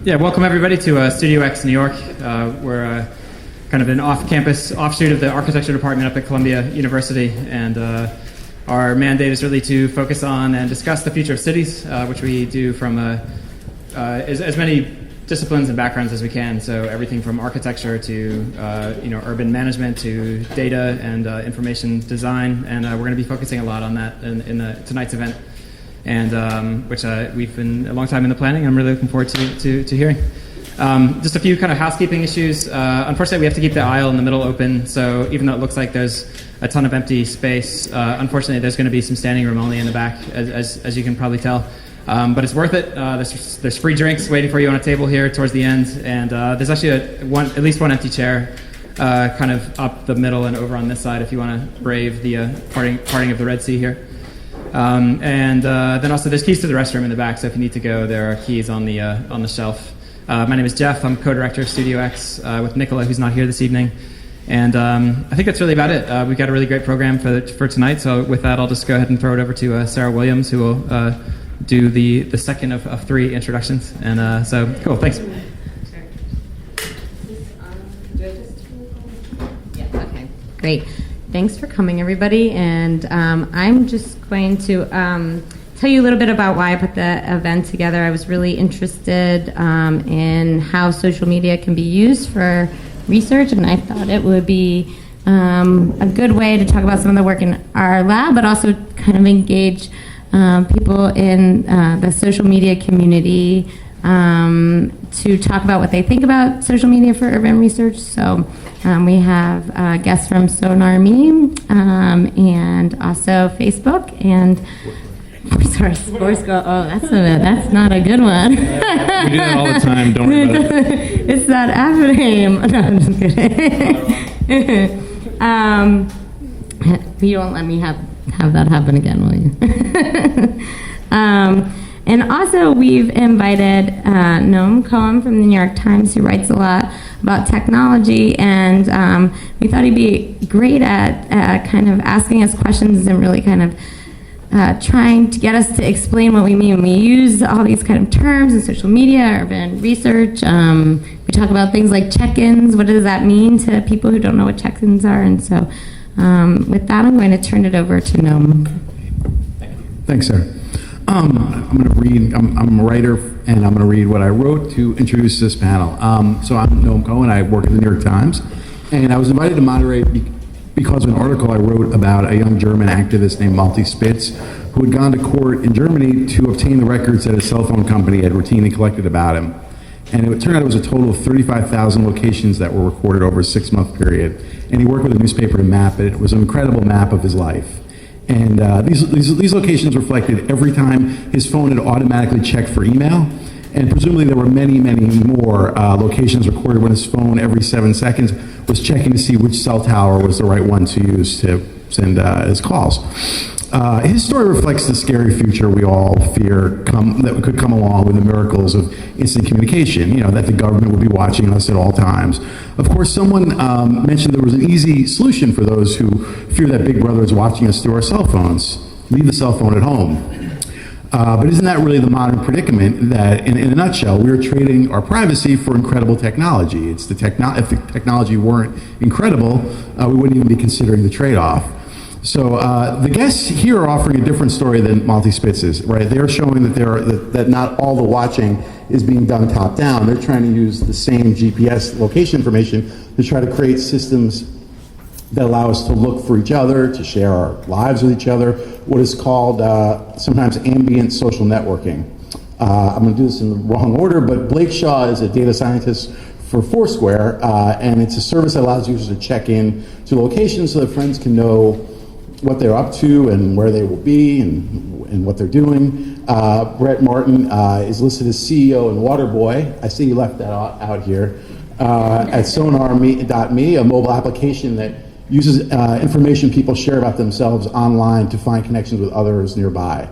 Yeah, welcome everybody to Studio X New York. We're kind of an off-campus offshoot of the architecture department up at Columbia University, and our mandate is really to focus on and discuss the future of cities, which we do from as many disciplines and backgrounds as we can. So everything from architecture to urban management to data and information design, and we're going to be focusing a lot on that in tonight's event. And which we've been a long time in the planning. I'm really looking forward to hearing. Just a few kind of housekeeping issues. Unfortunately, we have to keep the aisle in the middle open, so even though it looks like there's a ton of empty space, unfortunately there's going to be some standing room only in the back, as you can probably tell. But it's worth it. There's free drinks waiting for you on a table here towards the end, and there's actually at least one empty chair kind of up the middle and over on this side if you want to brave the parting of the Red Sea here. And then also there's keys to the restroom in the back, so if you need to go, there are keys on the shelf. My name is Jeff. I'm co-director of Studio X with Nicola, who's not here this evening. And I think that's really about it. We've got a really great program for tonight, so with that I'll just go ahead and throw it over to Sarah Williams, who will do the second of three introductions. And so, cool, thanks. Yeah, okay, great. Thanks for coming, everybody, and I'm just going to tell you a little bit about why I put the event together. I was really interested in how social media can be used for research, and I thought it would be a good way to talk about some of the work in our lab, but also kind of engage people in the social media community to talk about what they think about social media for urban research. So we have guests from Sonar.me and also Facebook and Foursquare. Oh, that's not a good one. We do that all the time. Don't worry about it. It's that acronym. No, I'm just kidding. You won't let me have that happen again, will you? And also, we've invited Noam Cohen from the New York Times, who writes a lot about technology, and we thought he'd be great at kind of asking us questions and really kind of trying to get us to explain what we mean when we use all these kind of terms in social media, urban research. We talk about things like check-ins. What does that mean to people who don't know what check-ins are? And so with that, I'm going to turn it over to Noam. Thanks, Sarah. I'm going to read, I'm a writer, and I'm going to read what I wrote to introduce this panel. So I'm Noam Cohen. I work at the New York Times, and I was invited to moderate because of an article I wrote about a young German activist named Malte Spitz, who had gone to court in Germany to obtain the records that a cell phone company had routinely collected about him. And it turned out it was a total of 35,000 locations that were recorded over a 6-month period. And he worked with a newspaper to map it. It was an incredible map of his life. And these locations reflected every time his phone had automatically checked for email, and presumably there were many, many more locations recorded when his phone every 7 seconds was checking to see which cell tower was the right one to use to send his calls. His story reflects the scary future we all fear that could come along with the miracles of instant communication, that the government would be watching us at all times. Of course, someone mentioned there was an easy solution for those who fear that Big Brother is watching us through our cell phones. Leave the cell phone at home. But isn't that really the modern predicament that, in a nutshell, we are trading our privacy for incredible technology? If the technology weren't incredible, we wouldn't even be considering the trade-off. So the guests here are offering a different story than Malte Spitz's, right? They're showing that not all the watching is being done top down. They're trying to use the same GPS location information to try to create systems that allow us to look for each other, to share our lives with each other, what is called sometimes ambient social networking. I'm going to do this in the wrong order, but Blake Shaw is a data scientist for Foursquare, and it's a service that allows users to check in to locations so that friends can know what they're up to and where they will be and what they're doing. Brett Martin is listed as CEO and Waterboy. I see you left that out here. At Sonar.me, a mobile application that uses information people share about themselves online to find connections with others nearby.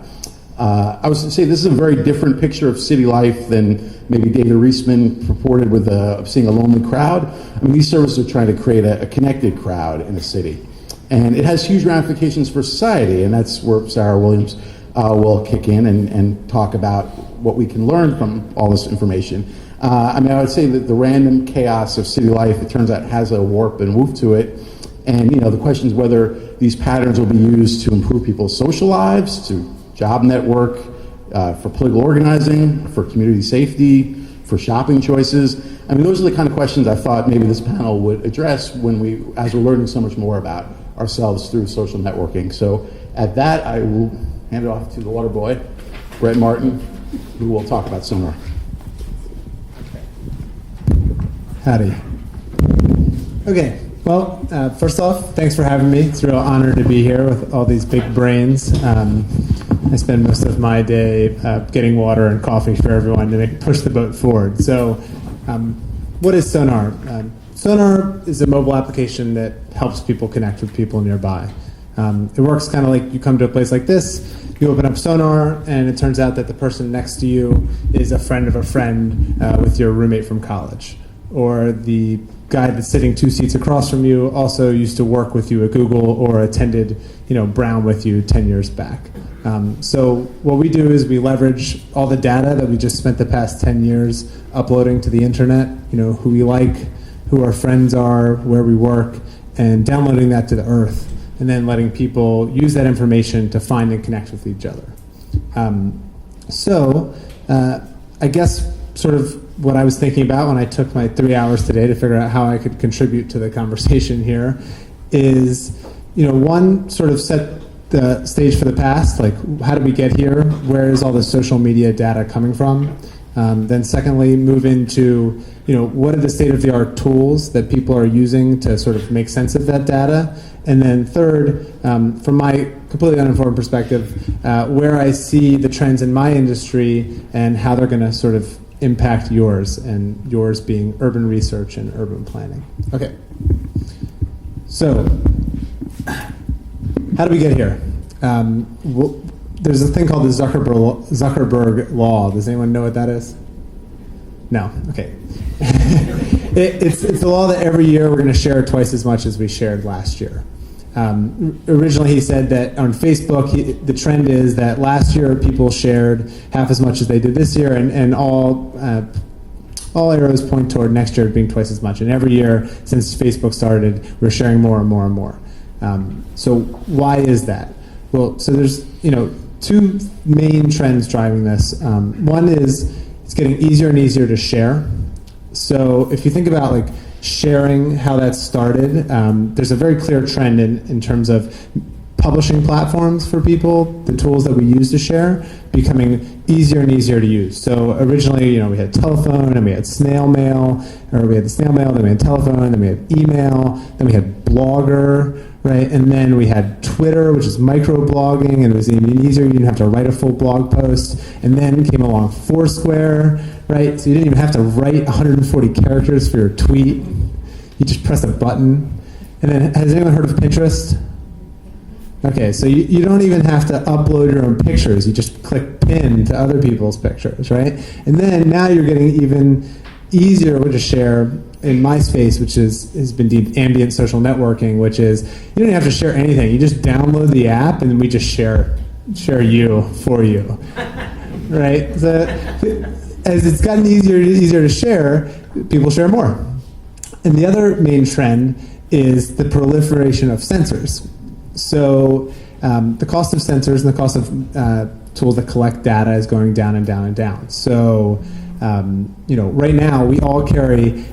I was to say this is a very different picture of city life than maybe David Reisman purported with seeing a lonely crowd. I mean, these services are trying to create a connected crowd in a city. And it has huge ramifications for society, and that's where Sarah Williams will kick in and talk about what we can learn from all this information. I mean, I would say that the random chaos of city life, it turns out, has a warp and woof to it. And, the question is whether these patterns will be used to improve people's social lives, to job network, for political organizing, for community safety, for shopping choices. I mean, those are the kind of questions I thought maybe this panel would address as we're learning so much more about ourselves through social networking. So at that, I will hand it off to the water boy, Brett Martin, who will talk about sonar. Howdy. Okay, well, first off, thanks for having me. It's a real honor to be here with all these big brains. I spend most of my day getting water and coffee for everyone to push the boat forward. So, what is Sonar? Sonar is a mobile application that helps people connect with people nearby. It works kind of like you come to a place like this, you open up Sonar, and it turns out that the person next to you is a friend of a friend with your roommate from college. Or the guy that's sitting 2 seats across from you also used to work with you at Google or attended Brown with you 10 years back. So what we do is we leverage all the data that we just spent the past 10 years uploading to the internet, who we like, who our friends are, where we work, and downloading that to the earth, and then letting people use that information to find and connect with each other. I guess sort of what I was thinking about when I took my 3 hours today to figure out how I could contribute to the conversation here is, one, sort of set the stage for the past, like how did we get here? Where is all the social media data coming from? Then secondly, move into, what are the state-of-the-art tools that people are using to sort of make sense of that data? And then third, from my completely uninformed perspective, where I see the trends in my industry and how they're going to sort of impact yours, and yours being urban research and urban planning. Okay. So, how do we get here? There's a thing called the Zuckerberg Law. Does anyone know what that is? No? Okay. It's a law that every year we're going to share twice as much as we shared last year. Originally, he said that on Facebook, the trend is that last year people shared half as much as they did this year, and all arrows point toward next year being twice as much. And every year since Facebook started, we're sharing more and more and more. So why is that? Well, so there's two main trends driving this. One is it's getting easier and easier to share. So if you think about like sharing, how that started, there's a very clear trend in terms of publishing platforms for people, the tools that we use to share, becoming easier and easier to use. So originally, we had telephone, and we had snail mail, or we had the snail mail, then we had telephone, then we had email, then we had Blogger, right? And then we had Twitter, which is microblogging, and it was even easier. You didn't have to write a full blog post. And then came along Foursquare, right? So you didn't even have to write 140 characters for your tweet. You just press a button. And then, has anyone heard of Pinterest? Okay, so you don't even have to upload your own pictures. You just click pin to other people's pictures, right? And then now you're getting even easier to share in MySpace, which has been deemed ambient social networking, which is you don't have to share anything. You just download the app, and then we just share you for you, right? So as it's gotten easier to share, people share more. And the other main trend is the proliferation of sensors. So the cost of sensors and the cost of tools that collect data is going down and down and down. So right now we all carry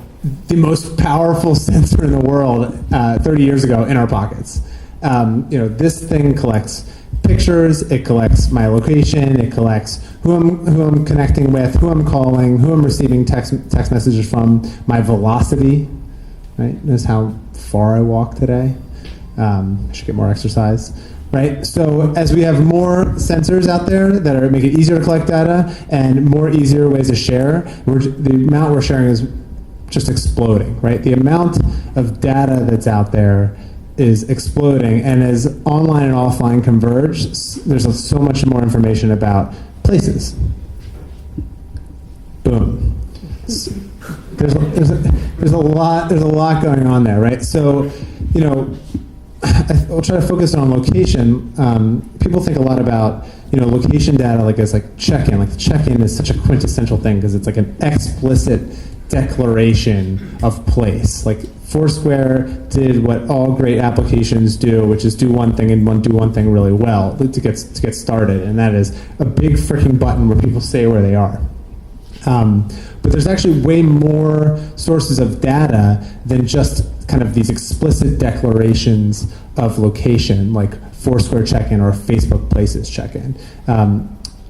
the most powerful sensor in the world 30 years ago in our pockets. This thing collects pictures, it collects my location, it collects who I'm connecting with, who I'm calling, who I'm receiving text messages from, my velocity, right? Notice how far I walk today. I should get more exercise, right? So as we have more sensors out there that make it easier to collect data and more easier ways to share, the amount we're sharing is just exploding, right? The amount of data that's out there is exploding, and as online and offline converge, there's so much more information about places. Boom. There's a lot going on there, right? So, I'll try to focus on location. People think a lot about location data like as like check-in. Like the check-in is such a quintessential thing because it's like an explicit declaration of place. Like Foursquare did what all great applications do, which is do one thing and do one thing really well to get started, and that is a big freaking button where people say where they are. But there's actually way more sources of data than just kind of these explicit declarations of location, like Foursquare check-in or Facebook Places check-in.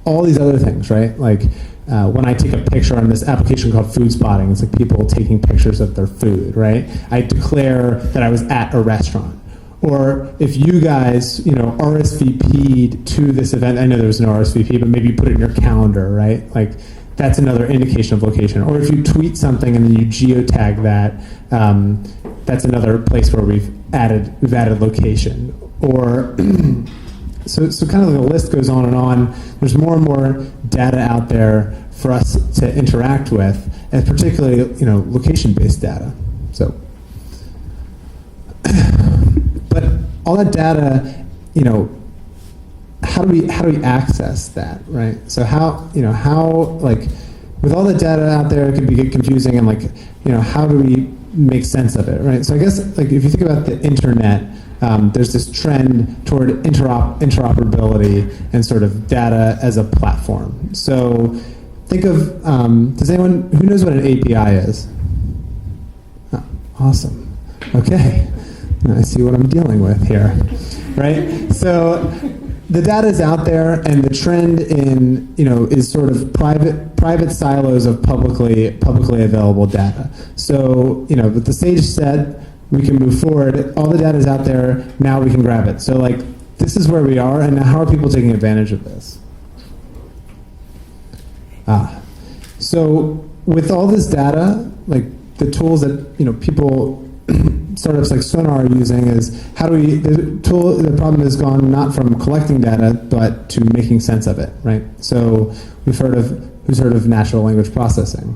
All these other things, right? Like when I take a picture on this application called Food Spotting, it's like people taking pictures of their food, right? I declare that I was at a restaurant. Or if you guys, RSVP'd to this event, I know there was no RSVP, but maybe you put it in your calendar, right? Like that's another indication of location. Or if you tweet something and then you geotag that, that's another place where we've added location. Or so kind of the list goes on and on. There's more and more data out there for us to interact with, and particularly location-based data. So, but all that data, how do we access that, right? So how like with all the data out there, it can get confusing, and like how do we make sense of it, right? So I guess like if you think about the internet, there's this trend toward interoperability and sort of data as a platform. So think of, does anyone, who knows what an API is? Oh, awesome. Okay. I see what I'm dealing with here, right? So the data is out there, and the trend in, is sort of private silos of publicly available data. So, with the stage set, we can move forward. All the data is out there. Now we can grab it. So, like, this is where we are, and now how are people taking advantage of this? So with all this data, like the tools that people, startups like Sonar are using is how do we? The problem has gone not from collecting data, but to making sense of it, right? So who's heard of natural language processing?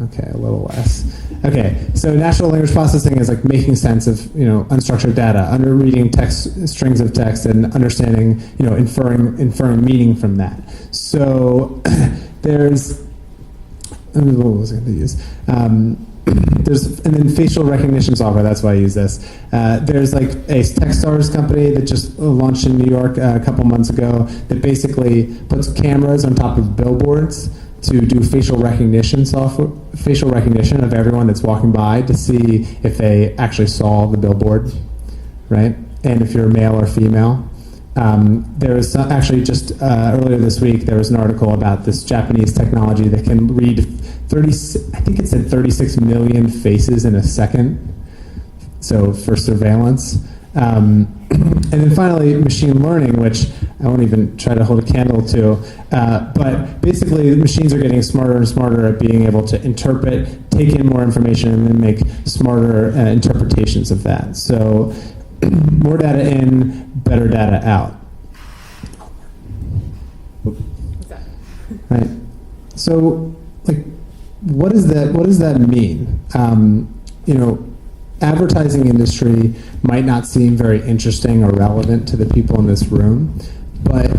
Okay, a little less. Okay, so natural language processing is like making sense of unstructured data, under reading text, strings of text, and understanding, inferring meaning from that. So there's, what was I going to use? And then facial recognition software. That's why I use this. There's like a Techstars company that just launched in New York a couple months ago that basically puts cameras on top of billboards to do facial recognition of everyone that's walking by to see if they actually saw the billboard, right? And if you're male or female. There was actually just earlier this week, there was an article about this Japanese technology that can read 36 million faces in a second. So for surveillance. And then finally, machine learning, which I won't even try to hold a candle to, but basically machines are getting smarter and smarter at being able to interpret, take in more information, and then make smarter interpretations of that. So more data in, better data out. Right. So, like, what does that mean? Advertising industry might not seem very interesting or relevant to the people in this room, but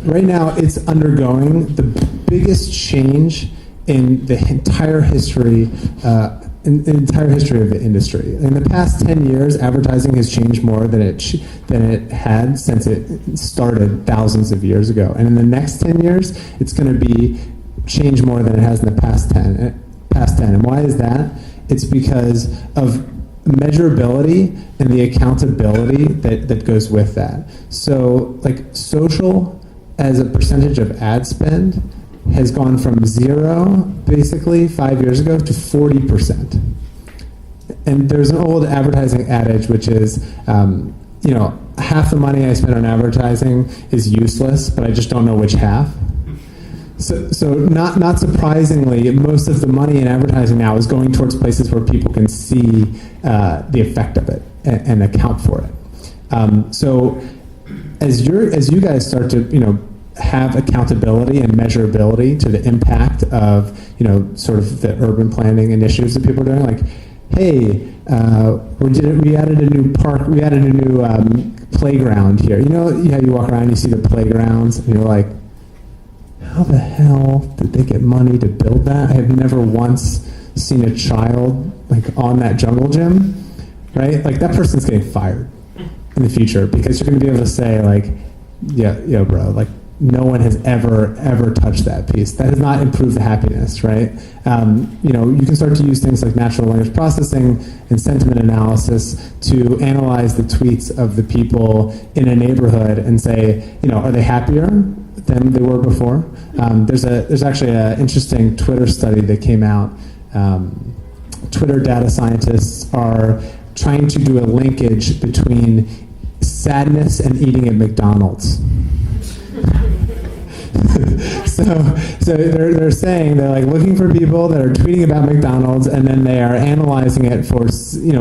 right now it's undergoing the biggest change in the entire history of the industry. In the past 10 years, advertising has changed more than it had since it started thousands of years ago. And in the next 10 years, it's going to be change more than it has in the past 10. And why is that? It's because of measurability and the accountability that goes with that. So, like, social as a percentage of ad spend has gone from 0, basically, 5 years ago to 40%. And there's an old advertising adage, which is, half the money I spend on advertising is useless, but I just don't know which half. So not surprisingly, most of the money in advertising now is going towards places where people can see the effect of it and account for it. So as you guys start to have accountability and measurability to the impact of sort of the urban planning initiatives that people are doing, like, hey, We added a new park. We added a new playground here. You know how you walk around and you see the playgrounds, and you're like, how the hell did they get money to build that? I have never once seen a child like on that jungle gym, right? Like that person's getting fired in the future because you're going to be able to say like, yeah, bro, like no one has ever touched that piece. That has not improved the happiness, right? You can start to use things like natural language processing and sentiment analysis to analyze the tweets of the people in a neighborhood and say, are they happier than they were before? There's actually an interesting Twitter study that came out. Twitter data scientists are trying to do a linkage between sadness and eating at McDonald's. so they're saying they're like looking for people that are tweeting about McDonald's, and then they are analyzing it for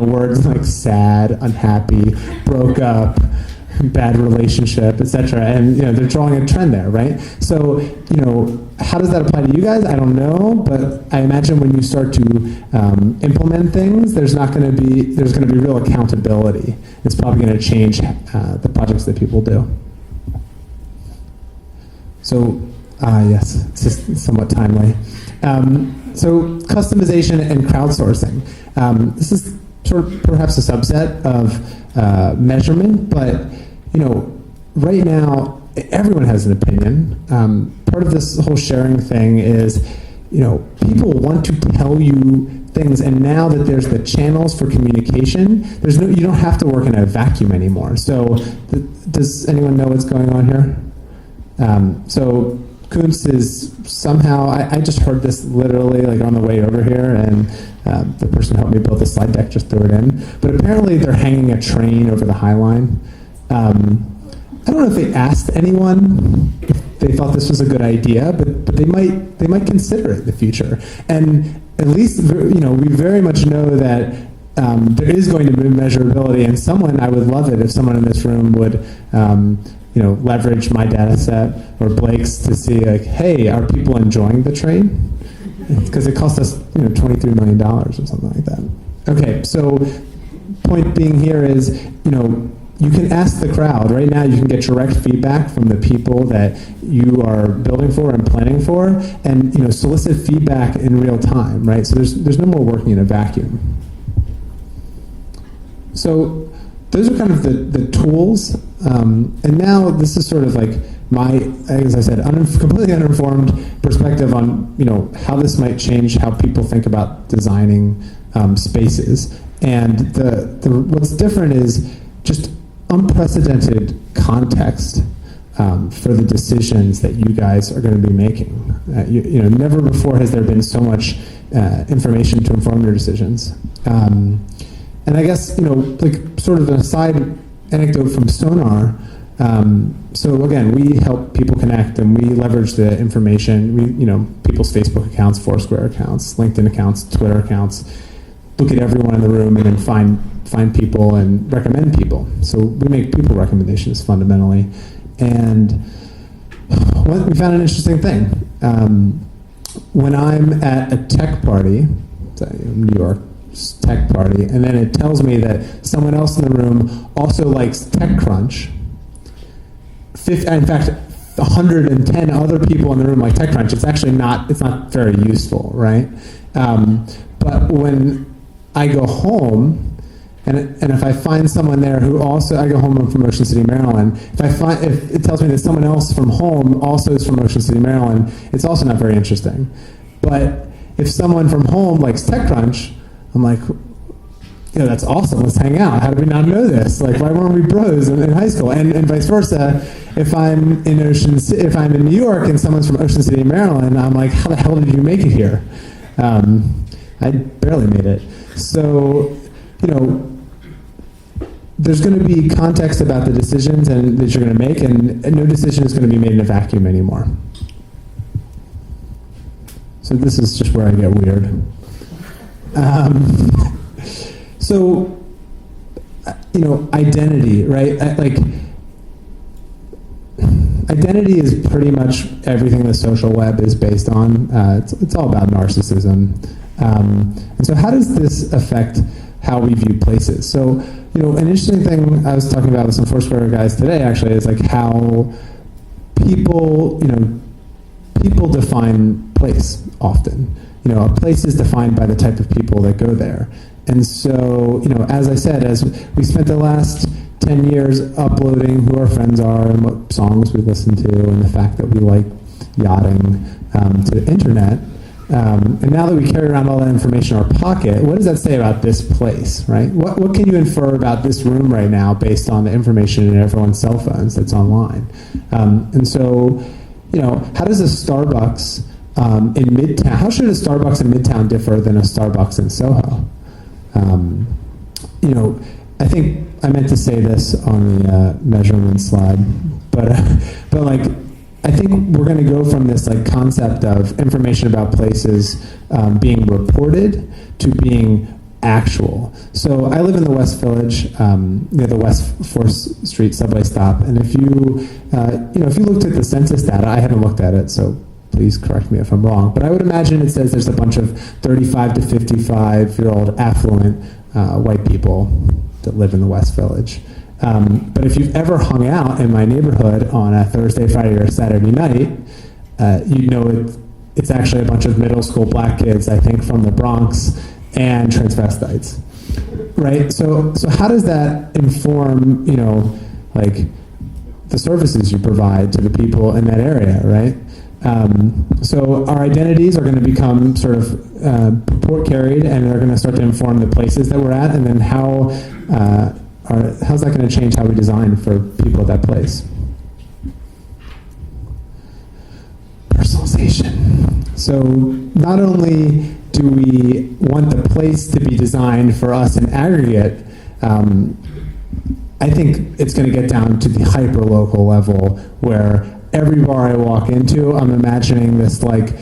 words like sad, unhappy, broke up, bad relationship, etc. And they're drawing a trend there, right? So how does that apply to you guys? I don't know, but I imagine when you start to implement things, there's going to be real accountability. It's probably going to change the projects that people do. So, yes, it's just somewhat timely. So customization and crowdsourcing. This is sort of perhaps a subset of measurement, but right now everyone has an opinion. Part of this whole sharing thing is, people want to tell you things, and now that there's the channels for communication, you don't have to work in a vacuum anymore. So, does anyone know what's going on here? So Kuntz is somehow, I just heard this literally like on the way over here, and the person who helped me build the slide deck just threw it in. But apparently they're hanging a train over the High Line. I don't know if they asked anyone if they thought this was a good idea, but they might consider it in the future. And at least we very much know that there is going to be measurability, and I would love it if someone in this room would leverage my data set or Blake's to see like, hey, are people enjoying the train? Because it cost us $23 million or something like that. Okay, so point being here is, you can ask the crowd. Right now you can get direct feedback from the people that you are building for and planning for, and solicit feedback in real time, right? So there's no more working in a vacuum. So those are kind of the tools, and now this is sort of like my, as I said, completely uninformed perspective on how this might change how people think about designing spaces. And what's different is just unprecedented context for the decisions that you guys are going to be making. Never before has there been so much information to inform your decisions. And I guess, like sort of an aside anecdote from Sonar. So again, we help people connect, and we leverage the information. People's Facebook accounts, Foursquare accounts, LinkedIn accounts, Twitter accounts. Look at everyone in the room and then find people and recommend people. So we make people recommendations fundamentally. And we found an interesting thing. When I'm at a tech party, New York tech party, and then it tells me that someone else in the room also likes TechCrunch. In fact, 110 other people in the room like TechCrunch. It's not very useful, right? But when I go home, and if I find someone there who also, I go home from Ocean City, Maryland. If it tells me that someone else from home also is from Ocean City, Maryland, it's also not very interesting. But if someone from home likes TechCrunch, I'm like, that's awesome. Let's hang out. How did we not know this? Like, why weren't we bros in high school? And vice versa. If I'm in New York and someone's from Ocean City, Maryland, I'm like, how the hell did you make it here? I barely made it. So, there's going to be context about the decisions that you're going to make, and no decision is going to be made in a vacuum anymore. So this is just where I get weird. So, identity, right? Identity is pretty much everything the social web is based on. It's all about narcissism. And so how does this affect how we view places. So, an interesting thing I was talking about with some Foursquare guys today actually is like how people define place often. A place is defined by the type of people that go there. And so, as I said, as we spent the last 10 years uploading who our friends are and what songs we listen to and the fact that we like yachting to the internet, and now that we carry around all that information in our pocket, what does that say about this place, right? What can you infer about this room right now based on the information in everyone's cell phones that's online? And so, how does a Starbucks in Midtown, how should a Starbucks in Midtown differ than a Starbucks in Soho? I think I meant to say this on the measurement slide, but like, I think we're going to go from this like concept of information about places being reported to being actual. So I live in the West Village, near the West 4th Street subway stop, and if you looked at the census data, I haven't looked at it, so please correct me if I'm wrong, but I would imagine it says there's a bunch of 35 to 55-year-old affluent white people that live in the West Village. But if you've ever hung out in my neighborhood on a Thursday, Friday, or Saturday night, it's actually a bunch of middle school black kids, I think, from the Bronx and transvestites, right? So how does that inform, like the services you provide to the people in that area, right? So our identities are going to become sort of purport carried, and they're going to start to inform the places that we're at, and then how's that going to change how we design for people at that place? Personalization. So not only do we want the place to be designed for us in aggregate, I think it's going to get down to the hyper-local level where every bar I walk into, I'm imagining this like,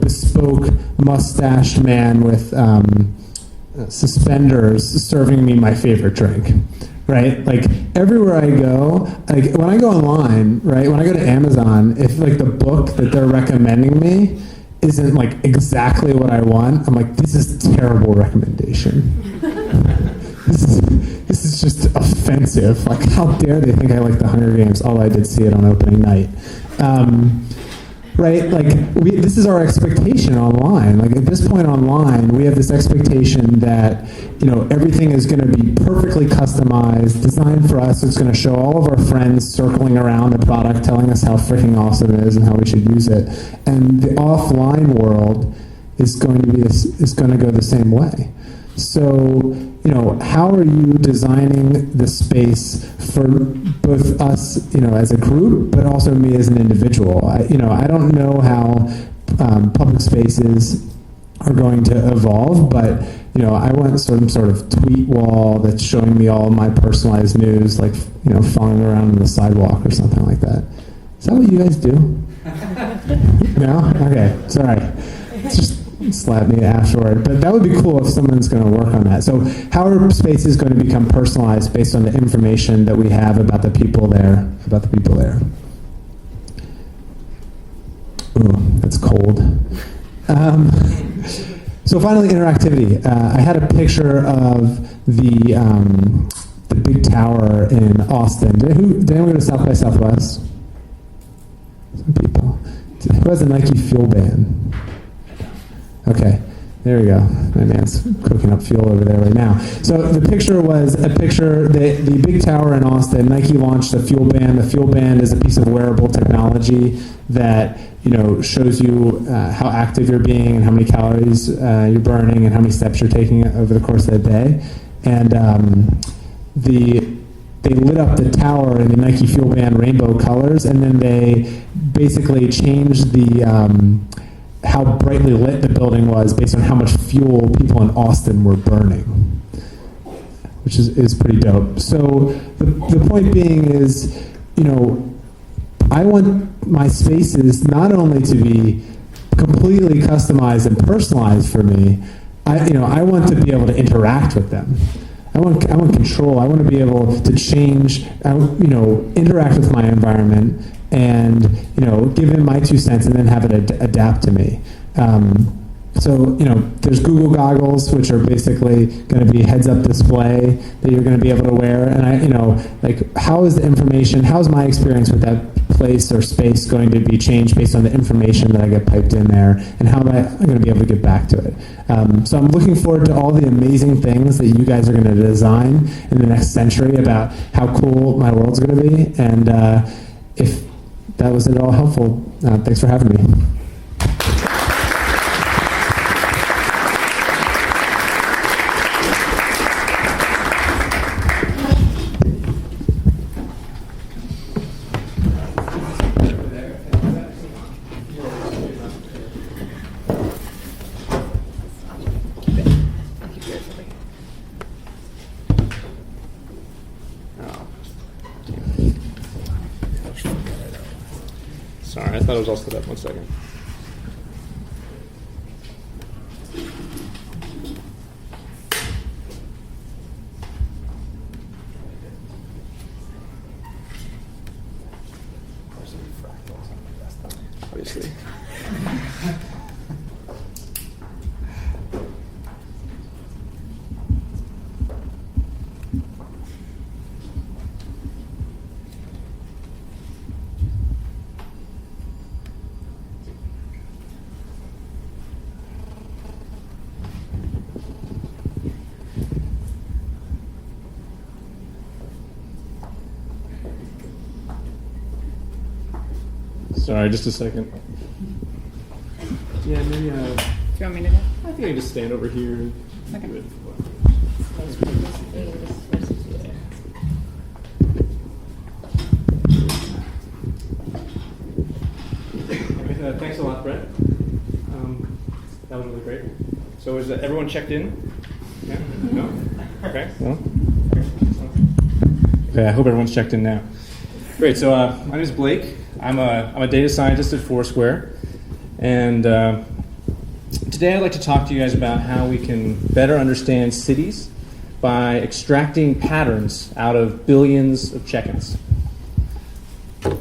bespoke mustached man with suspenders serving me my favorite drink, right? Like everywhere I go, like when I go online, right? When I go to Amazon, if like the book that they're recommending me isn't like exactly what I want, I'm like, this is a terrible recommendation. This is just offensive. Like, how dare they think I like the Hunger Games, although I did see it on opening night. Right? Like, this is our expectation online. Like, at this point online, we have this expectation that, everything is going to be perfectly customized, designed for us. It's going to show all of our friends circling around the product, telling us how freaking awesome it is and how we should use it. And the offline world is going to go the same way. So, how are you designing the space for both us, as a group, but also me as an individual? I don't know how public spaces are going to evolve, but, I want some sort of tweet wall that's showing me all my personalized news, like, following around on the sidewalk or something like that. Is that what you guys do? No? Okay, sorry. It's just slap me afterward, but that would be cool if someone's going to work on that. So how are spaces going to become personalized based on the information that we have about the people there? Ooh, that's cold. So finally, interactivity. I had a picture of the big tower in Austin. Did anyone go to South by Southwest? Some people. Who has a Nike Fuel band? Okay, there we go. My man's cooking up fuel over there right now. So the picture was the big tower in Austin. Nike launched a Fuel Band. The Fuel Band is a piece of wearable technology that shows you how active you're being and how many calories you're burning and how many steps you're taking over the course of the day. And they lit up the tower in the Nike Fuel Band rainbow colors, and then they basically changed how brightly lit the building was based on how much fuel people in Austin were burning, which is pretty dope. So the point being is, I want my spaces not only to be completely customized and personalized for me, I want to be able to interact with them. I want control. I want to be able to change, interact with my environment, and give in my 2 cents and then have it adapt to me. So, there's Google goggles, which are basically going to be heads-up display that you're going to be able to wear. And how is the information, how is my experience with that place or space going to be changed based on the information that I get piped in there, and how am I going to be able to get back to it? So I'm looking forward to all the amazing things that you guys are going to design in the next century about how cool my world's going to be. And if that was at all helpful, thanks for having me. Sorry, I thought it was all set up. 1 second. Obviously. Sorry, just a second. Yeah, maybe. Do you want me to do? I think I can just stand over here. And Okay. do it. Thanks a lot, Brett. That was really great. So is everyone checked in? Yeah? No? Okay. No? Okay, I hope everyone's checked in now. Great, so my name is Blake. I'm a data scientist at Foursquare. And today I'd like to talk to you guys about how we can better understand cities by extracting patterns out of billions of check-ins.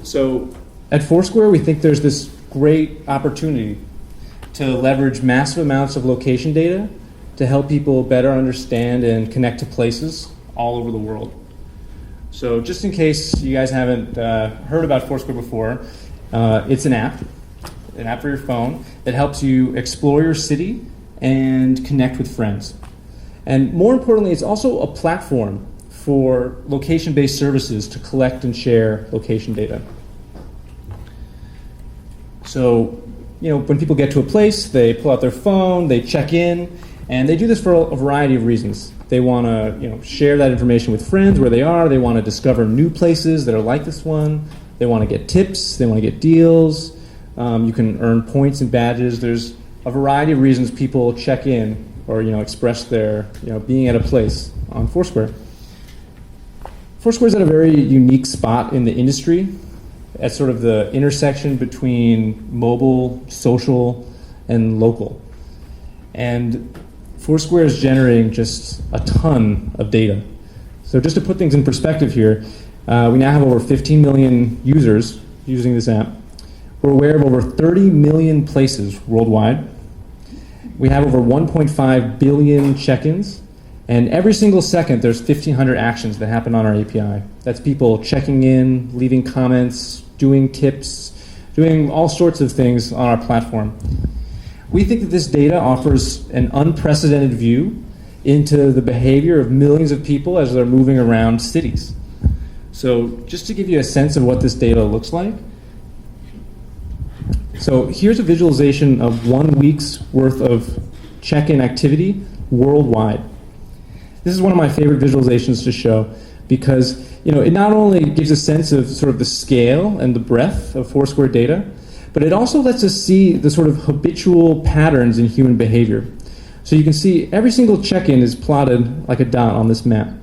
So at Foursquare, we think there's this great opportunity to leverage massive amounts of location data to help people better understand and connect to places all over the world. So just in case you guys haven't heard about Foursquare before, it's an app for your phone that helps you explore your city and connect with friends. And more importantly, it's also a platform for location-based services to collect and share location data. So, when people get to a place, they pull out their phone, they check in, and they do this for a variety of reasons. They want to, share that information with friends where they are. They want to discover new places that are like this one. They want to get tips. They want to get deals. You can earn points and badges. There's a variety of reasons people check in or express their being at a place on Foursquare. Foursquare is at a very unique spot in the industry, at sort of the intersection between mobile, social, and local. And Foursquare is generating just a ton of data. So just to put things in perspective here, we now have over 15 million users using this app. We're aware of over 30 million places worldwide. We have over 1.5 billion check-ins. And every single second, there's 1,500 actions that happen on our API. That's people checking in, leaving comments, doing tips, doing all sorts of things on our platform. We think that this data offers an unprecedented view into the behavior of millions of people as they're moving around cities. So just to give you a sense of what this data looks like, so here's a visualization of 1 week's worth of check-in activity worldwide. This is one of my favorite visualizations to show because it not only gives a sense of sort of the scale and the breadth of Foursquare data, but it also lets us see the sort of habitual patterns in human behavior. So you can see every single check-in is plotted like a dot on this map.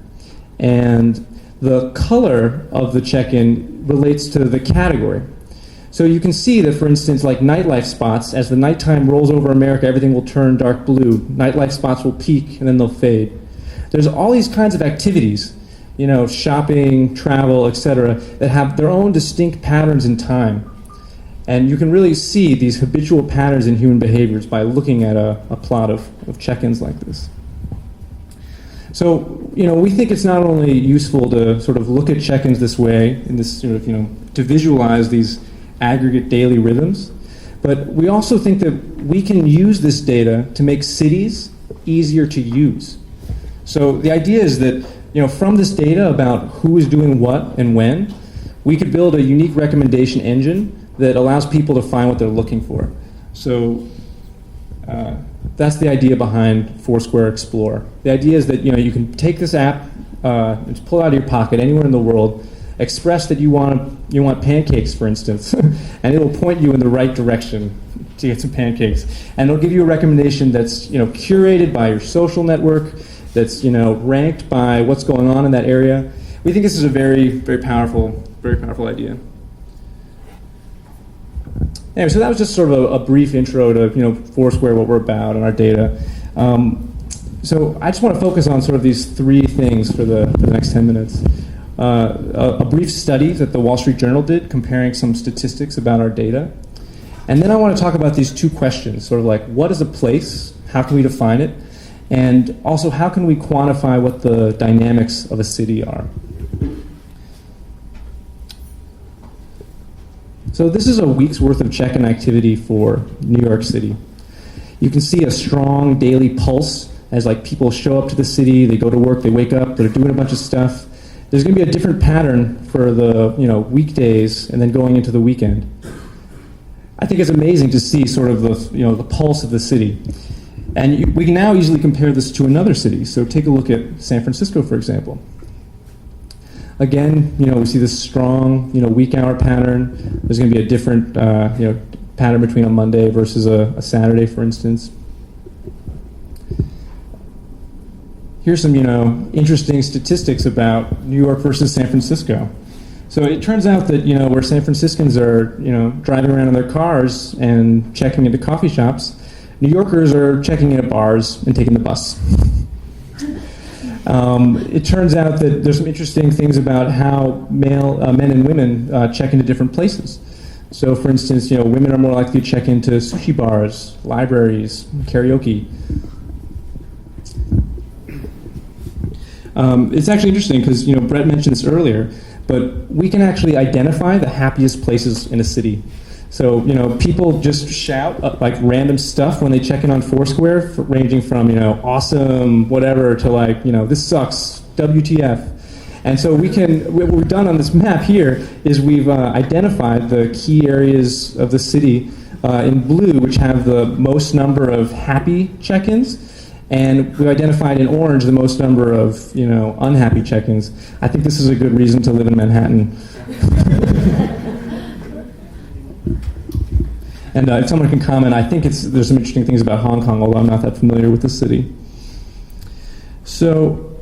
And the color of the check-in relates to the category. So you can see that, for instance, like nightlife spots, as the nighttime rolls over America, everything will turn dark blue. Nightlife spots will peak and then they'll fade. There's all these kinds of activities, shopping, travel, etc., that have their own distinct patterns in time. And you can really see these habitual patterns in human behaviors by looking at a plot of check-ins like this. So, we think it's not only useful to sort of look at check-ins this way, in this sort of, to visualize these aggregate daily rhythms, but we also think that we can use this data to make cities easier to use. So the idea is that, from this data about who is doing what and when, we could build a unique recommendation engine that allows people to find what they're looking for. So that's the idea behind Foursquare Explore. The idea is that you can take this app, just pull it out of your pocket anywhere in the world, express that you want pancakes, for instance, and it'll point you in the right direction to get some pancakes. And it'll give you a recommendation that's curated by your social network, that's ranked by what's going on in that area. We think this is a very, very powerful idea. Anyway, so that was just sort of a brief intro to Foursquare, what we're about, and our data. So I just want to focus on sort of these three things for the next 10 minutes. A brief study that the Wall Street Journal did comparing some statistics about our data. And then I want to talk about these two questions, sort of like, what is a place? How can we define it? And also, how can we quantify what the dynamics of a city are? So this is a week's worth of check-in activity for New York City. You can see a strong daily pulse as people show up to the city, they go to work, they wake up, they're doing a bunch of stuff. There's going to be a different pattern for the weekdays and then going into the weekend. I think it's amazing to see sort of the pulse of the city. And we can now easily compare this to another city. So take a look at San Francisco, for example. Again, we see this strong, week-hour pattern. There's going to be a different, pattern between a Monday versus a Saturday, for instance. Here's some, interesting statistics about New York versus San Francisco. So it turns out that, where San Franciscans are, driving around in their cars and checking into coffee shops, New Yorkers are checking in at bars and taking the bus. It turns out that there's some interesting things about how men and women check into different places. So, for instance, women are more likely to check into sushi bars, libraries, karaoke. It's actually interesting because Brett mentioned this earlier, but we can actually identify the happiest places in a city. So, people just shout random stuff when they check in on Foursquare, ranging from, awesome, whatever, to this sucks, WTF. And so what we've done on this map here is we've identified the key areas of the city in blue, which have the most number of happy check-ins, and we've identified in orange the most number of, unhappy check-ins. I think this is a good reason to live in Manhattan. And if someone can comment, I think there's some interesting things about Hong Kong, although I'm not that familiar with the city. So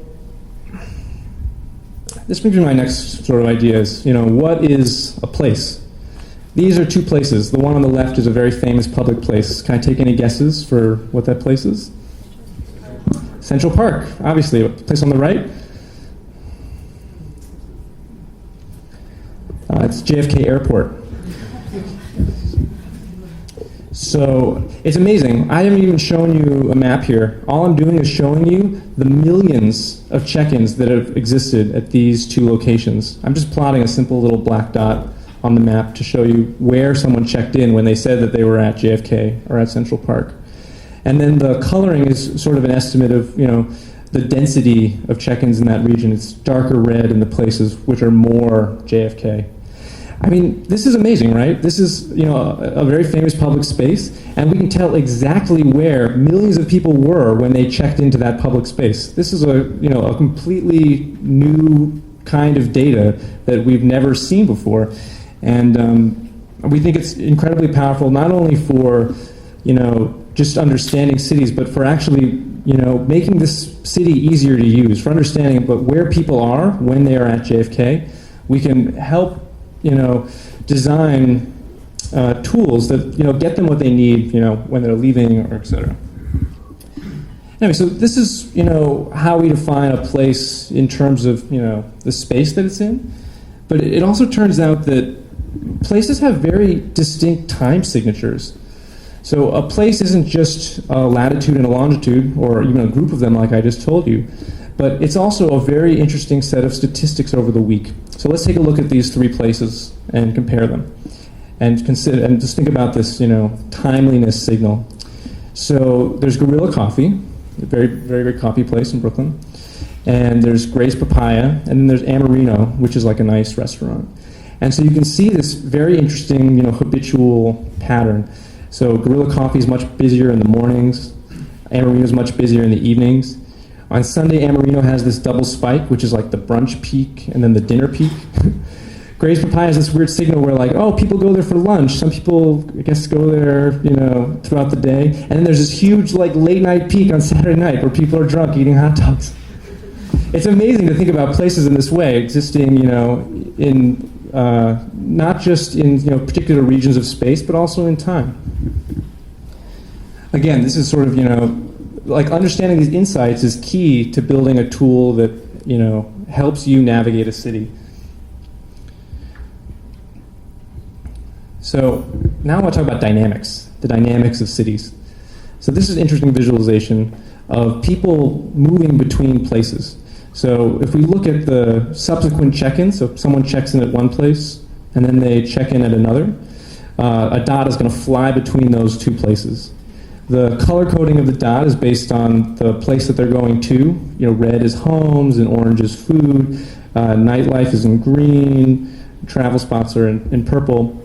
this brings me to my next sort of ideas. What is a place? These are two places. The one on the left is a very famous public place. Can I take any guesses for what that place is? Central Park, obviously. The place on the right? It's JFK Airport. So it's amazing. I haven't even shown you a map here. All I'm doing is showing you the millions of check-ins that have existed at these two locations. I'm just plotting a simple little black dot on the map to show you where someone checked in when they said that they were at JFK or at Central Park. And then the coloring is sort of an estimate of, the density of check-ins in that region. It's darker red in the places which are more JFK. I mean, this is amazing, right? This is, a very famous public space, and we can tell exactly where millions of people were when they checked into that public space. This is a completely new kind of data that we've never seen before, and we think it's incredibly powerful, not only for, just understanding cities, but for actually, making this city easier to use, for understanding but where people are when they are at JFK. We can help design tools that get them what they need when they're leaving or et cetera. Anyway, so this is how we define a place in terms of the space that it's in, but it also turns out that places have very distinct time signatures. So a place isn't just a latitude and a longitude, or even a group of them like I just told you, but it's also a very interesting set of statistics over the week. So let's take a look at these 3 places and compare them, and consider and just think about this, timeliness signal. So there's Gorilla Coffee, a very, very great coffee place in Brooklyn, and there's Gray's Papaya, and then there's Amarino, which is like a nice restaurant. And so you can see this very interesting, habitual pattern. So Gorilla Coffee is much busier in the mornings. Amarino is much busier in the evenings. On Sunday, Amarino has this double spike, which is like the brunch peak and then the dinner peak. Gray's Papaya has this weird signal where people go there for lunch. Some people, I guess, go there, throughout the day. And then there's this huge, late night peak on Saturday night where people are drunk eating hot dogs. It's amazing to think about places in this way, existing, in not just in particular regions of space, but also in time. Again, this is sort of understanding these insights is key to building a tool that helps you navigate a city. So now I want to talk about dynamics, the dynamics of cities. So this is an interesting visualization of people moving between places. So if we look at the subsequent check-ins, so if someone checks in at one place and then they check in at another, a dot is going to fly between those 2 places. The color coding of the dot is based on the place that they're going to. Red is homes and orange is food. Nightlife is in green. Travel spots are in purple.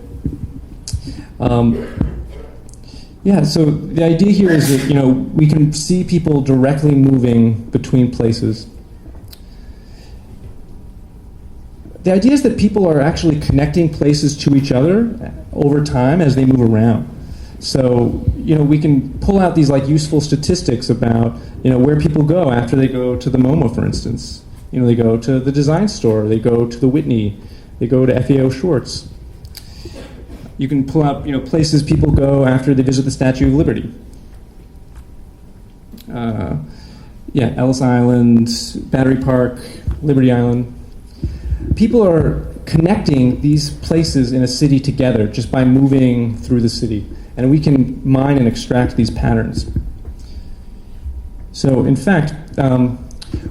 So the idea here is that we can see people directly moving between places. The idea is that people are actually connecting places to each other over time as they move around. So, we can pull out these useful statistics about, where people go after they go to the MoMA, for instance. They go to the design store, they go to the Whitney, they go to FAO Schwartz. You can pull out, places people go after they visit the Statue of Liberty. Ellis Island, Battery Park, Liberty Island. People are connecting these places in a city together just by moving through the city. And we can mine and extract these patterns. So in fact,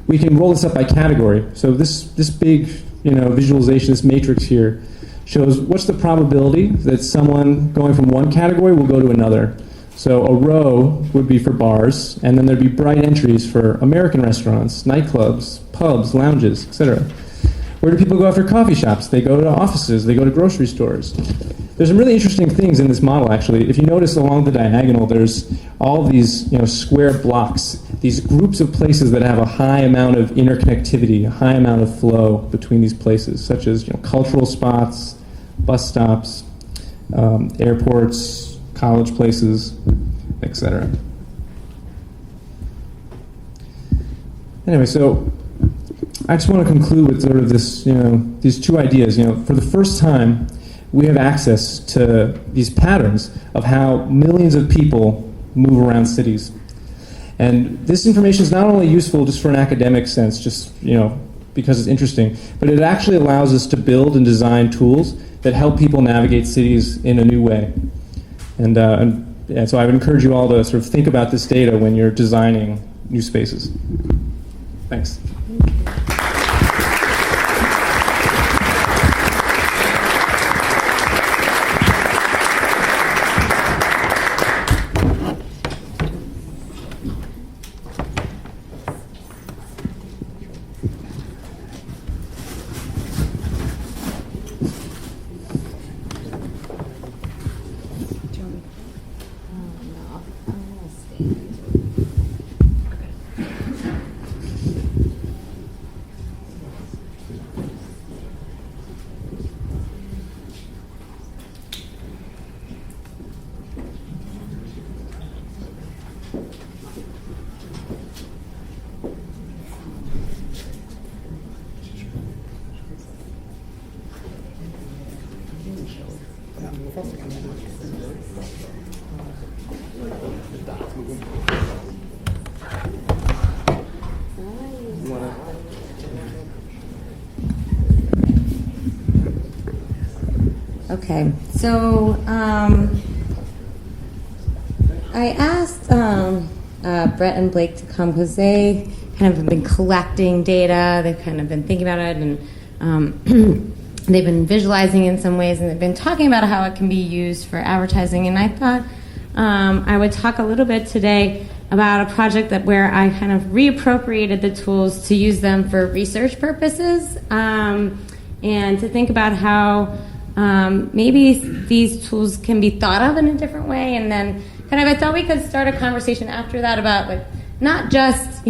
we can roll this up by category. So this big visualization, this matrix here, shows what's the probability that someone going from one category will go to another. So a row would be for bars, and then there'd be bright entries for American restaurants, nightclubs, pubs, lounges, etc. Where do people go after coffee shops? They go to offices, they go to grocery stores. There's some really interesting things in this model, actually. If you notice along the diagonal, there's all these square blocks, these groups of places that have a high amount of interconnectivity, a high amount of flow between these places, such as cultural spots, bus stops, airports, college places, etc. Anyway, so I just want to conclude with sort of this, these 2 ideas. For the first time, we have access to these patterns of how millions of people move around cities. And this information is not only useful just for an academic sense, just because it's interesting, but it actually allows us to build and design tools that help people navigate cities in a new way. And so I would encourage you all to sort of think about this data when you're designing new spaces. Thanks. Okay, so I asked Brett and Blake to come because they kind of have been collecting data. They've kind of been thinking about it, and they've been visualizing in some ways, and they've been talking about how it can be used for advertising. And I thought I would talk a little bit today about a project where I kind of reappropriated the tools to use them for research purposes, and to think about how maybe these tools can be thought of in a different way. And then kind of I thought we could start a conversation after that about like not just,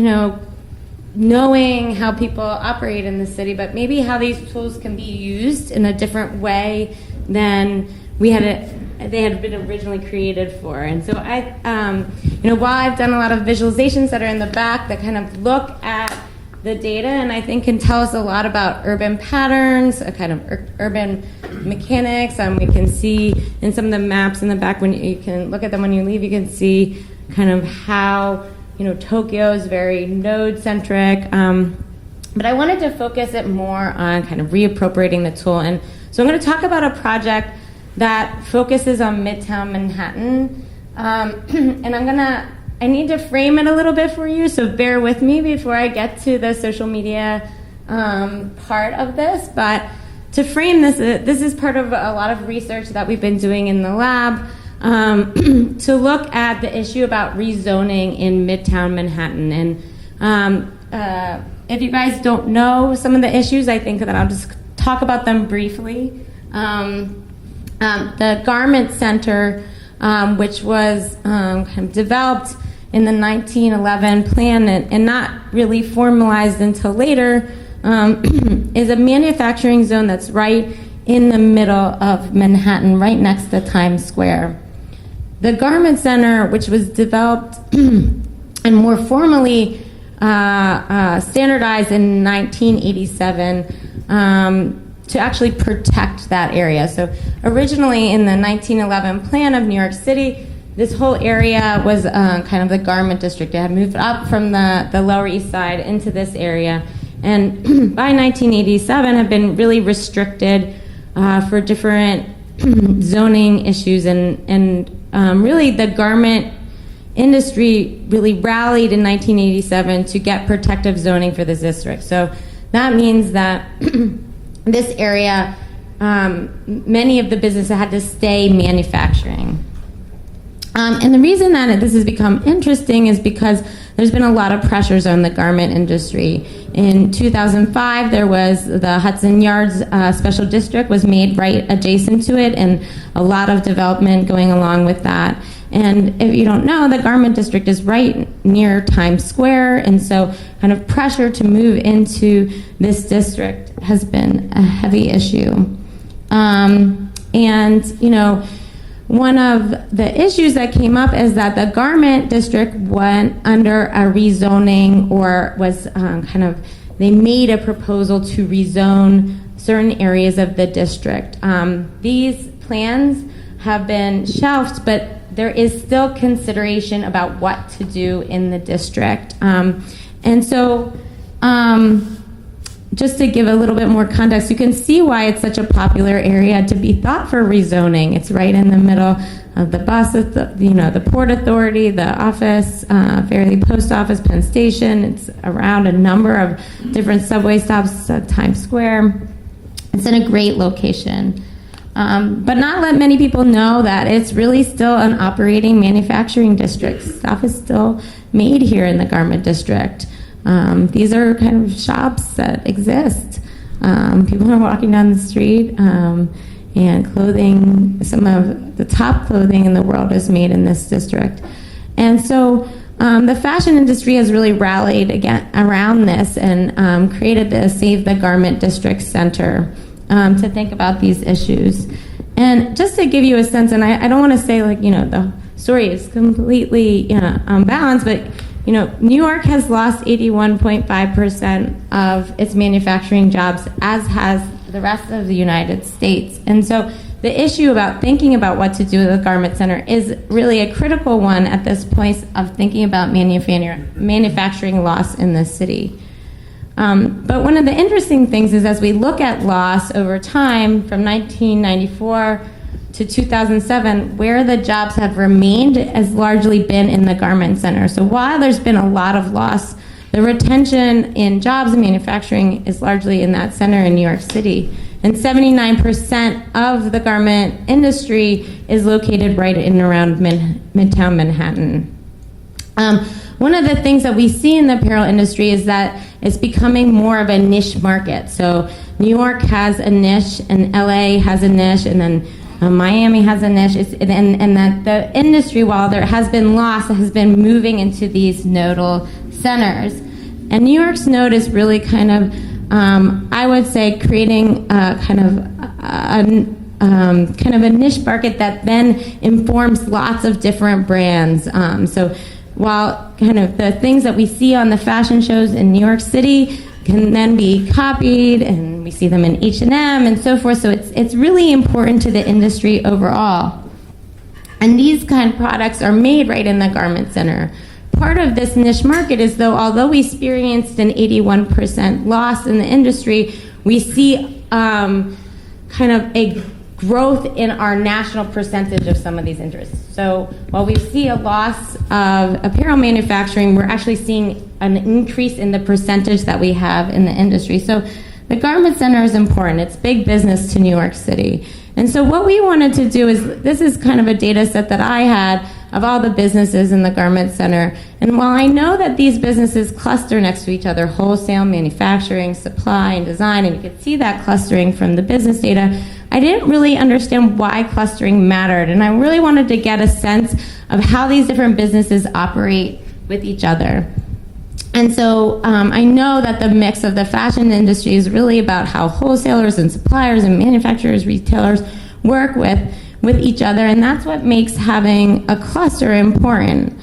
knowing how people operate in the city, but maybe how these tools can be used in a different way than they had been originally created for. And so I, while I've done a lot of visualizations that are in the back that kind of look at the data and I think can tell us a lot about urban patterns, a kind of urban mechanics. We can see in some of the maps in the back, when you can look at them when you leave, you can see kind of how Tokyo is very node-centric. But I wanted to focus it more on kind of reappropriating the tool. And so I'm going to talk about a project that focuses on Midtown Manhattan. And I need to frame it a little bit for you, so bear with me before I get to the social media part of this. But to frame this, this is part of a lot of research that we've been doing in the lab to look at the issue about rezoning in Midtown Manhattan. And if you guys don't know some of the issues, I think that I'll just talk about them briefly. The Garment Center, which was kind of developed in the 1911 plan and not really formalized until later, is a manufacturing zone that's right in the middle of Manhattan, right next to Times Square. The Garment Center, which was developed and more formally standardized in 1987 to actually protect that area. So originally in the 1911 plan of New York City, this whole area was kind of the garment district. It had moved up from the Lower East Side into this area. And by 1987 had been really restricted for different zoning issues. And really the garment industry really rallied in 1987 to get protective zoning for this district. So that means that this area, many of the businesses had to stay manufacturing. And the reason that this has become interesting is because there's been a lot of pressures on the garment industry. In 2005, there was the Hudson Yards Special District was made right adjacent to it, and a lot of development going along with that. And if you don't know, the garment district is right near Times Square, and so kind of pressure to move into this district has been a heavy issue. One of the issues that came up is that the garment district went under a rezoning, or was they made a proposal to rezone certain areas of the district. These plans have been shelved, but there is still consideration about what to do in the district. Just to give a little bit more context, you can see why it's such a popular area to be thought for rezoning. It's right in the middle of the bus, the Port Authority, the office, Fairleigh Post Office, Penn Station. It's around a number of different subway stops at Times Square. It's in a great location. But not let many people know that it's really still an operating manufacturing district. Stuff is still made here in the garment district. These are kind of shops that exist. People are walking down the street, and clothing, some of the top clothing in the world is made in this district. And so the fashion industry has really rallied again around this and created the Save the Garment District Center to think about these issues. And just to give you a sense, and I don't want to say the story is completely unbalanced, but New York has lost 81.5% of its manufacturing jobs, as has the rest of the United States. And so the issue about thinking about what to do with the Garment Center is really a critical one at this point of thinking about manufacturing loss in this city. But one of the interesting things is as we look at loss over time from 1994 to 2007, where the jobs have remained has largely been in the garment center. So while there's been a lot of loss, the retention in jobs and manufacturing is largely in that center in New York City. And 79% of the garment industry is located right in and around Midtown Manhattan. One of the things that we see in the apparel industry is that it's becoming more of a niche market. So New York has a niche, and LA has a niche, and then Miami has a niche, and that the industry, while there has been loss, has been moving into these nodal centers. And New York's node is really kind of, I would say, creating kind of a niche market that then informs lots of different brands. So while kind of the things that we see on the fashion shows in New York City can then be copied, and we see them in H&M and so forth. So it's really important to the industry overall. And these kind of products are made right in the garment center. Part of this niche market is, although we experienced an 81% loss in the industry, we see kind of a growth in our national percentage of some of these interests. So while we see a loss of apparel manufacturing, we're actually seeing an increase in the percentage that we have in the industry. So the garment center is important. It's big business to New York City. And so what we wanted to do is, this is kind of a data set that I had of all the businesses in the garment center. And while I know that these businesses cluster next to each other, wholesale, manufacturing, supply, and design, and you could see that clustering from the business data, I didn't really understand why clustering mattered. And I really wanted to get a sense of how these different businesses operate with each other. And so I know that the mix of the fashion industry is really about how wholesalers and suppliers and manufacturers, retailers work with each other, and that's what makes having a cluster important.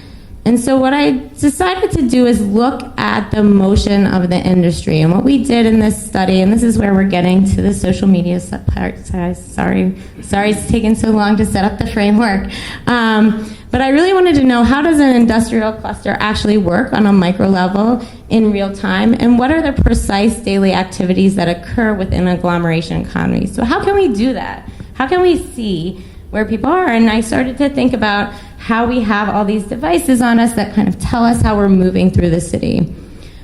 And so what I decided to do is look at the motion of the industry. And what we did in this study, and this is where we're getting to the social media part. Sorry it's taken so long to set up the framework. But I really wanted to know, how does an industrial cluster actually work on a micro level in real time? And what are the precise daily activities that occur within agglomeration economies? So how can we do that? How can we see where people are? And I started to think about how we have all these devices on us that kind of tell us how we're moving through the city.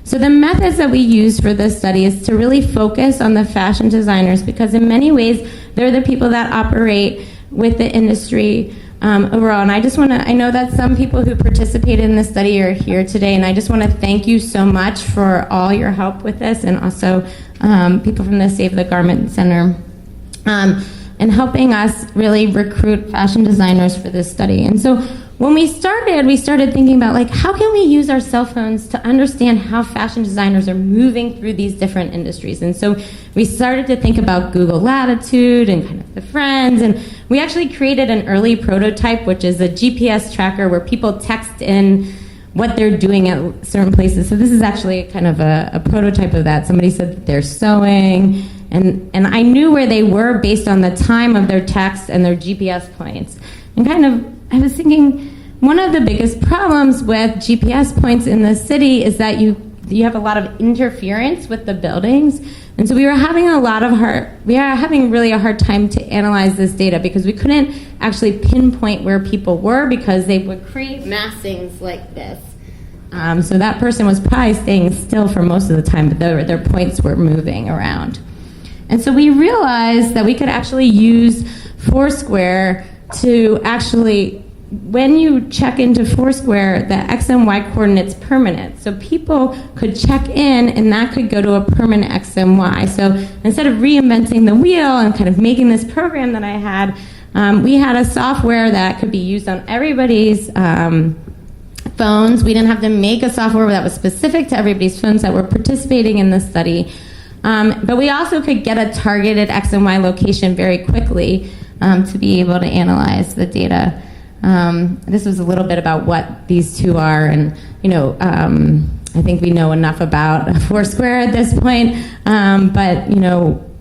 So the methods that we use for this study is to really focus on the fashion designers, because in many ways, they're the people that operate with the industry overall. And I know that some people who participated in this study are here today, and I just want to thank you so much for all your help with this, and also people from the Save the Garment Center. And helping us really recruit fashion designers for this study. And so when we started thinking about, like, how can we use our cell phones to understand how fashion designers are moving through these different industries. And so we started to think about Google Latitude and kind of the Friends, and we actually created an early prototype, which is a GPS tracker where people text in what they're doing at certain places. So this is actually kind of a prototype of that. Somebody said that they're sewing, and I knew where they were based on the time of their text and their GPS points. And I was thinking, one of the biggest problems with GPS points in the city is that you have a lot of interference with the buildings. And so we are having really a hard time to analyze this data, because we couldn't actually pinpoint where people were, because they would create massings like this. So that person was probably staying still for most of the time, but their points were moving around. And so we realized that we could actually use Foursquare to actually, when you check into Foursquare, the X and Y coordinate's permanent. So people could check in, and that could go to a permanent X and Y. So instead of reinventing the wheel and kind of making this program that I had, we had a software that could be used on everybody's phones. We didn't have to make a software that was specific to everybody's phones that were participating in the study. But we also could get a targeted X and Y location very quickly to be able to analyze the data. This was a little bit about what these two are, and I think we know enough about Foursquare at this point. But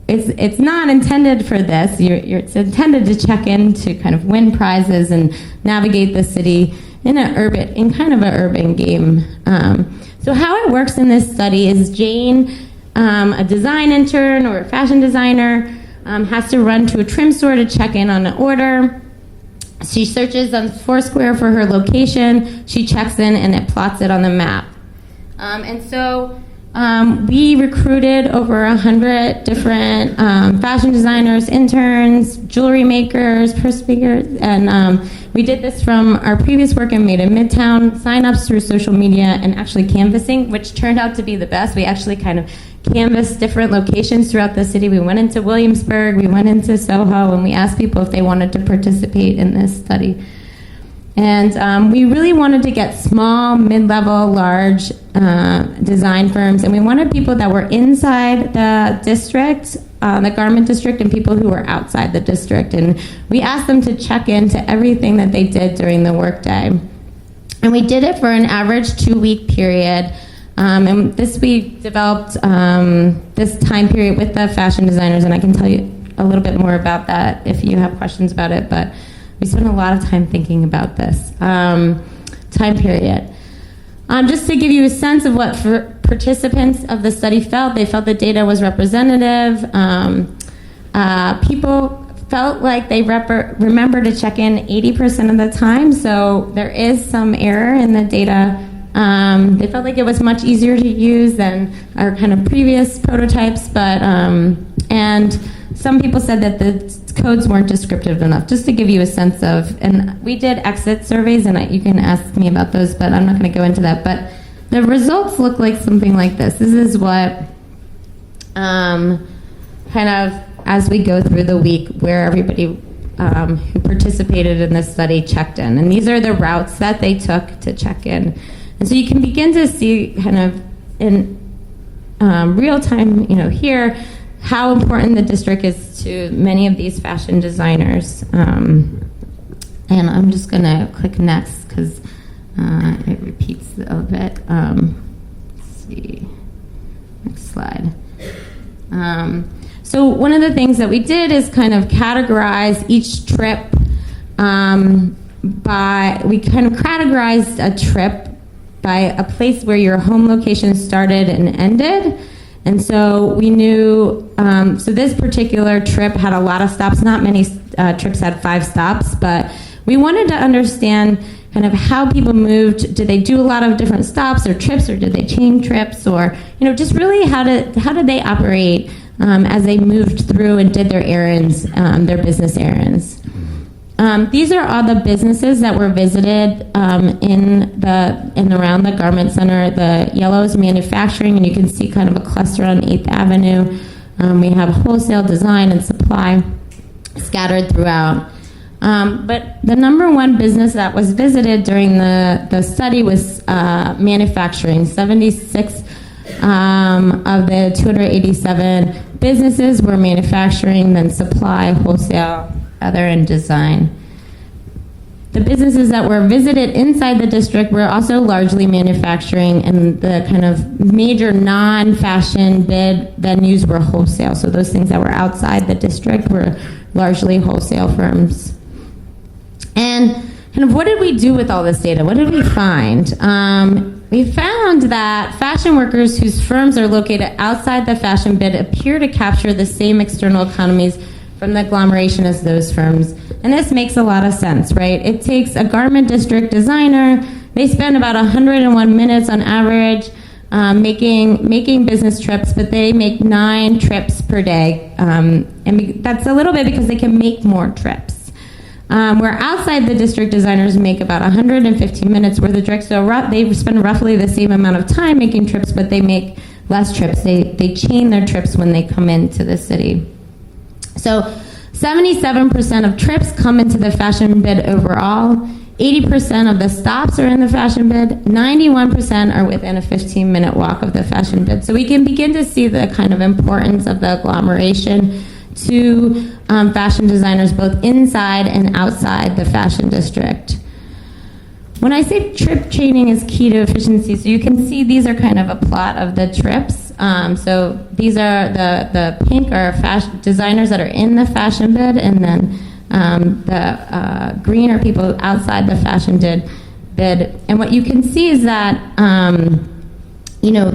it's not intended for this. It's intended to check in to kind of win prizes and navigate the city in kind of an urban game. So how it works in this study is Jane, a design intern or a fashion designer, has to run to a trim store to check in on an order. She searches on Foursquare for her location. She checks in, and it plots it on the map. And so we recruited over 100 different fashion designers, interns, jewelry makers, purse makers, and we did this from our previous work in Made in Midtown, sign-ups through social media, and actually canvassing, which turned out to be the best. We actually kind of canvassed different locations throughout the city. We went into Williamsburg, we went into Soho, and we asked people if they wanted to participate in this study. And we really wanted to get small, mid-level, large design firms, and we wanted people that were inside the district, the garment district, and people who were outside the district. And we asked them to check into everything that they did during the workday. And we did it for an average 2-week period. And this we developed this time period with the fashion designers, and I can tell you a little bit more about that if you have questions about it, but we spent a lot of time thinking about this time period. Just to give you a sense of what participants of the study felt, they felt the data was representative. People felt like they remember to check in 80% of the time, so there is some error in the data. They felt like it was much easier to use than our kind of previous prototypes, but and some people said that the codes weren't descriptive enough, just to give you a sense of, and we did exit surveys, and you can ask me about those, but I'm not going to go into that. But the results look like something like this. This is what kind of, as we go through the week, where everybody who participated in this study checked in. And these are the routes that they took to check in. And so you can begin to see kind of in real time, here, how important the district is to many of these fashion designers. And I'm just going to click next because it repeats a bit. Let's see. Next slide. So one of the things that we did is kind of categorize each trip we kind of categorized a trip by a place where your home location started and ended. And so we knew, so this particular trip had a lot of stops. Not many trips had 5 stops, but we wanted to understand kind of how people moved. Did they do a lot of different stops or trips, or did they chain trips, or just really how did they operate as they moved through and did their errands, their business errands. These are all the businesses that were visited in and around the Garment Center. The yellow is manufacturing, and you can see kind of a cluster on 8th Avenue. We have wholesale, design, and supply scattered throughout. But the number one business that was visited during the study was manufacturing. 76 of the 287 businesses were manufacturing, then supply, wholesale, other, and design. The businesses that were visited inside the district were also largely manufacturing, and the kind of major non-fashion bid venues were wholesale. So those things that were outside the district were largely wholesale firms. And kind of what did we do with all this data? What did we find? We found that fashion workers whose firms are located outside the fashion bid appear to capture the same external economies from the agglomeration as those firms. And this makes a lot of sense, right? It takes a garment district designer, they spend about 101 minutes on average making business trips, but they make 9 trips per day. And that's a little bit because they can make more trips. Where outside the district designers make about 115 minutes worth of trips, so they spend roughly the same amount of time making trips, but they make less trips. They chain their trips when they come into the city. So 77% of trips come into the fashion bid overall. 80% of the stops are in the fashion bid. 91% are within a 15-minute walk of the fashion bid. So we can begin to see the kind of importance of the agglomeration to fashion designers both inside and outside the fashion district. When I say trip chaining is key to efficiency, so you can see these are kind of a plot of the trips. So these are the pink are fashion designers that are in the fashion bid, and then the green are people outside the fashion bid bid. And what you can see is that,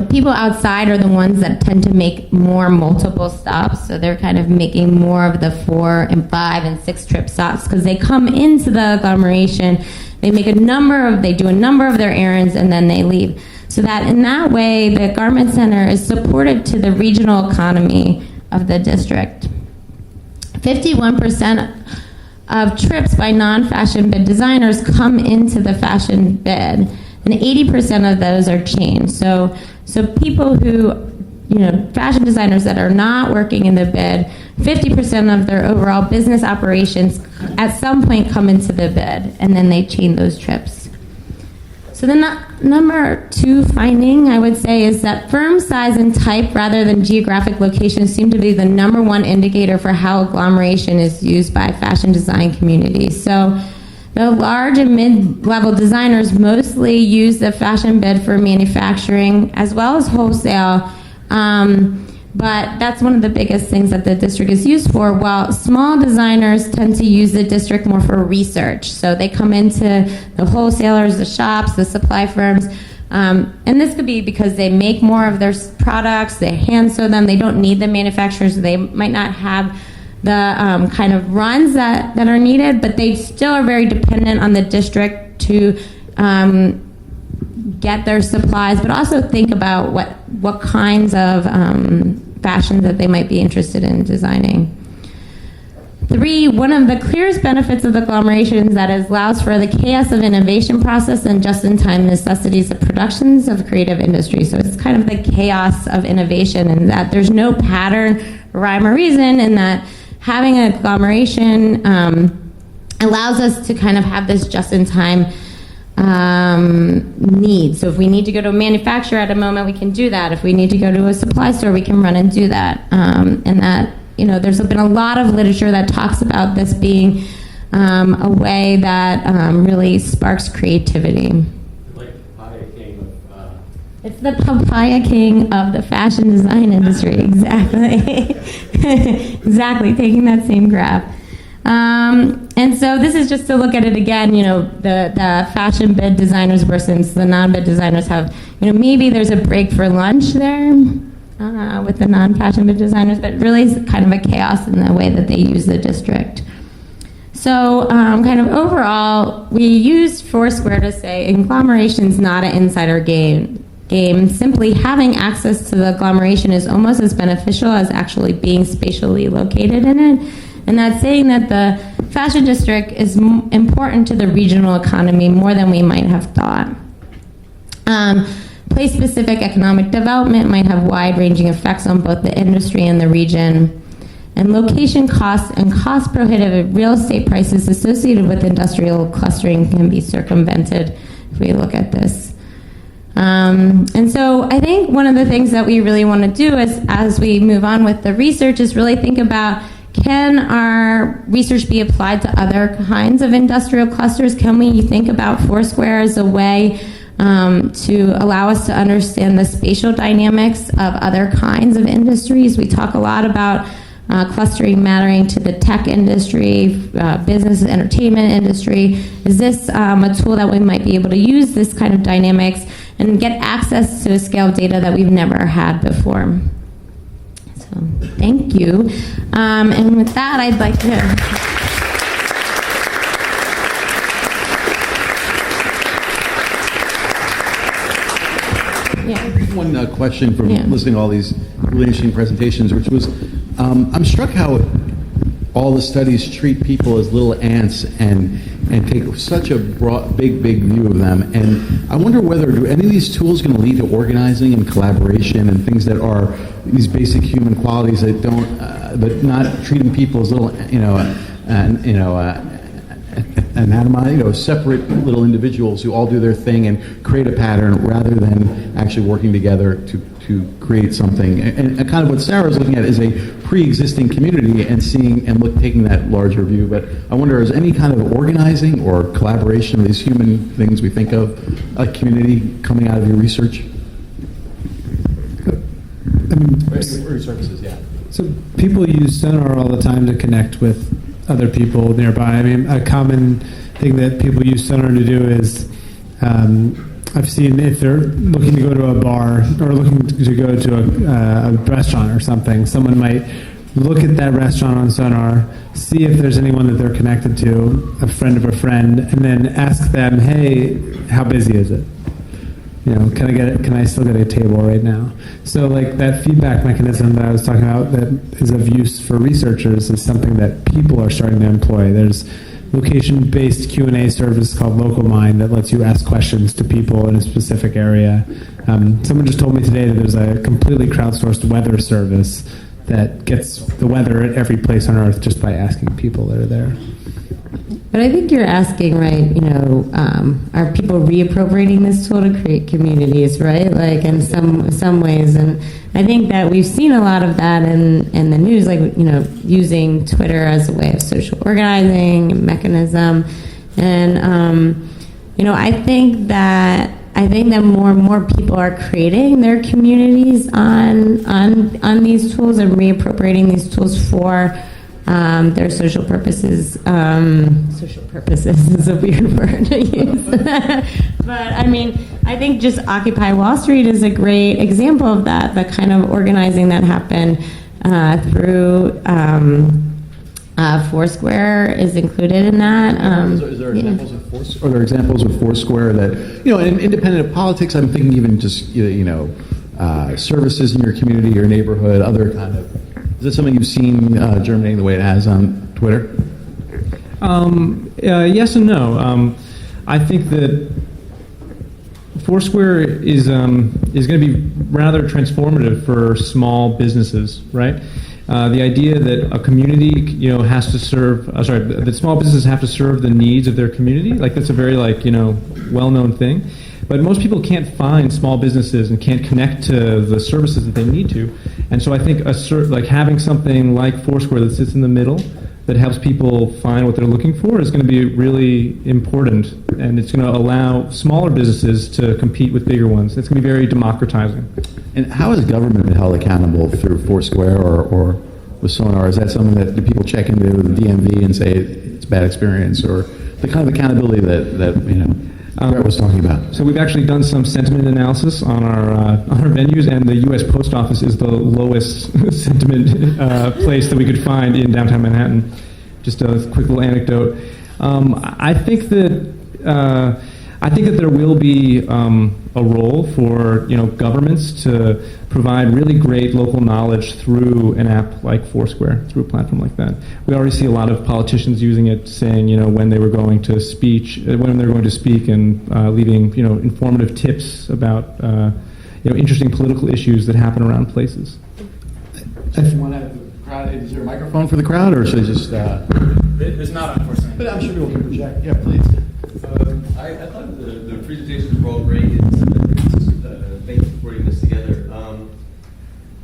people outside are the ones that tend to make more multiple stops. So they're kind of making more of the 4 and 5 and 6 trip stops because they come into the agglomeration, they do a number of their errands, and then they leave. So that in that way, the garment center is supportive to the regional economy of the district. 51% of trips by non-fashion bid designers come into the fashion bid, and 80% of those are chains. So people who, fashion designers that are not working in the bid, 50% of their overall business operations at some point come into the bid, and then they chain those trips. So the number 2 finding, I would say, is that firm size and type rather than geographic location seem to be the number 1 indicator for how agglomeration is used by fashion design communities. So the large and mid-level designers mostly use the fashion bid for manufacturing as well as wholesale, but that's one of the biggest things that the district is used for, while small designers tend to use the district more for research. So they come into the wholesalers, the shops, the supply firms, and this could be because they make more of their products, they hand sew them, they don't need the manufacturers, they might not have the kind of runs that are needed, but they still are very dependent on the district to get their supplies, but also think about what kinds of fashions that they might be interested in designing. 3, one of the clearest benefits of the agglomeration is that it allows for the chaos of innovation process and just-in-time necessities of productions of creative industry. So it's kind of the chaos of innovation, and that there's no pattern, rhyme, or reason, and that having an agglomeration allows us to kind of have this just-in-time need. So if we need to go to a manufacturer at a moment, we can do that. If we need to go to a supply store, we can run and do that. And that, there's been a lot of literature that talks about this being a way that really sparks creativity. It's the papaya king of the fashion design industry. Exactly. Exactly, taking that same graph. And so this is just to look at it again, the fashion bid designers versus the non-bid designers have, maybe there's a break for lunch there with the non-fashion bid designers, but really it's kind of a chaos in the way that they use the district. So kind of overall, we used Foursquare to say agglomeration is not an insider game. Simply having access to the agglomeration is almost as beneficial as actually being spatially located in it. And that's saying that the fashion district is important to the regional economy more than we might have thought. Place-specific economic development might have wide-ranging effects on both the industry and the region. And location costs and cost-prohibitive real estate prices associated with industrial clustering can be circumvented if we look at this. And so I think one of the things that we really want to do is, as we move on with the research, is really think about, can our research be applied to other kinds of industrial clusters? Can we think about Foursquare as a way to allow us to understand the spatial dynamics of other kinds of industries? We talk a lot about clustering mattering to the tech industry, business and entertainment industry. Is this a tool that we might be able to use this kind of dynamics and get access to a scale of data that we've never had before? So thank you. And with that, I'd like to... One question from listening to all these really interesting presentations, which was, I'm struck how all the studies treat people as little ants and take such a broad, big view of them. And I wonder whether any of these tools going to lead to organizing and collaboration and things that are these basic human qualities that don't, but not treating people as little, separate little individuals who all do their thing and create a pattern rather than actually working together to create something. And kind of what Sarah's looking at is a pre-existing community and taking that larger view. But I wonder, is any kind of organizing or collaboration of these human things we think of, a community coming out of your research? Services, yeah. So people use Sonar all the time to connect with other people nearby. I mean, a common thing that people use Sonar to do is I've seen if they're looking to go to a bar or looking to go to a restaurant or something, someone might look at that restaurant on Sonar, see if there's anyone that they're connected to, a friend of a friend, and then ask them, hey, how busy is it? Can I still get a table right now? So like that feedback mechanism that I was talking about that is of use for researchers is something that people are starting to employ. There's location-based Q&A service called LocalMind that lets you ask questions to people in a specific area. Someone just told me today that there's a completely crowdsourced weather service that gets the weather at every place on Earth just by asking people that are there. But I think you're asking, right, are people reappropriating this tool to create communities, right? Like in some ways. And I think that we've seen a lot of that in the news, like, using Twitter as a way of social organizing and mechanism. And, I think that more and more people are creating their communities on these tools and reappropriating these tools for their social purposes. Social purposes is a weird word to use. But I think just Occupy Wall Street is a great example of that, the kind of organizing that happened through Foursquare is included in that. Is there examples of Foursquare? Are there examples of Foursquare that, independent of politics, I'm thinking even just, services in your community or neighborhood, other kind of. Is this something you've seen germinating the way it has on Twitter? Yes and no. I think that Foursquare is going to be rather transformative for small businesses, right? The idea that a community, has to serve. That small businesses have to serve the needs of their community. Like that's a very well-known thing. But most people can't find small businesses and can't connect to the services that they need to. And so I think having something like Foursquare that sits in the middle that helps people find what they're looking for is going to be really important. And it's going to allow smaller businesses to compete with bigger ones. It's going to be very democratizing. And how is government been held accountable through Foursquare or with Sonar? Is that something that do people check into the DMV and say it's a bad experience, or the kind of accountability that Brett was talking about? So we've actually done some sentiment analysis on our venues, and the U.S. Post Office is the lowest sentiment place that we could find in downtown Manhattan. Just a quick little anecdote. I think that there will be a role for governments to provide really great local knowledge through an app like Foursquare, through a platform like that. We already see a lot of politicians using it, saying when they were going to speak, and leaving informative tips about interesting political issues that happen around places. Is there a microphone for the crowd, or should I just? There's not, unfortunately. But I'm sure people can project. Yeah, please. I thought the presentations were all great. Thank you for putting this together.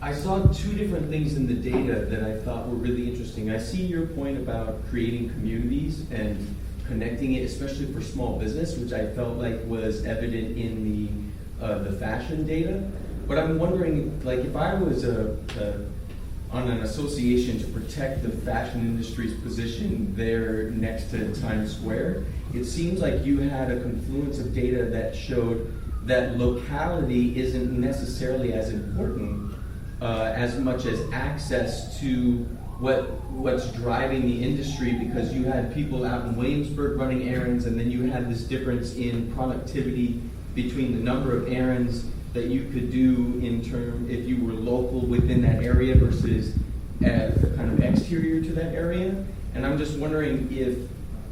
I saw two different things in the data that I thought were really interesting. I see your point about creating communities and connecting it, especially for small business, which I felt like was evident in the fashion data. But I'm wondering, if I was on an association to protect the fashion industry's position there next to Times Square, it seems like you had a confluence of data that showed that locality isn't necessarily as important as much as access to what's driving the industry, because you had people out in Williamsburg running errands, and then you had this difference in productivity between the number of errands that you could do if you were local within that area versus kind of exterior to that area. And I'm just wondering if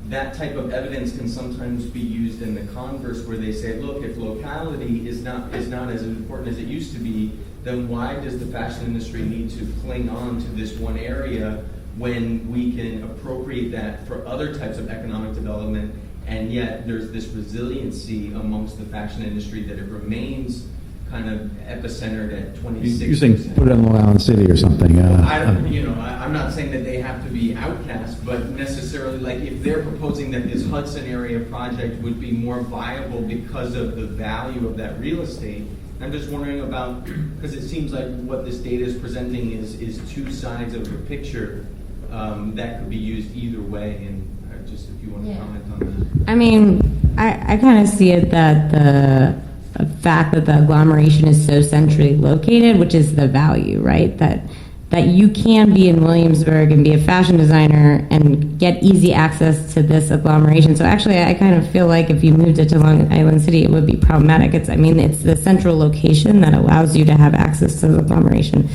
that type of evidence can sometimes be used in the converse, where they say, look, if locality is not as important as it used to be, then why does the fashion industry need to cling on to this one area when we can appropriate that for other types of economic development, and yet there's this resiliency amongst the fashion industry that it remains kind of epicentered at 26%. You're saying put it on Long Island City or something. I'm not saying that they have to be outcast, but necessarily, if they're proposing that this Hudson area project would be more viable because of the value of that real estate, I'm just wondering about, because it seems like what this data is presenting is two sides of a picture that could be used either way, and just if you want to comment on that. I kind of see it that the fact that the agglomeration is so centrally located, which is the value, right? That you can be in Williamsburg and be a fashion designer and get easy access to this agglomeration. So actually, I kind of feel like if you moved it to Long Island City, it would be problematic. It's the central location that allows you to have access to the agglomeration.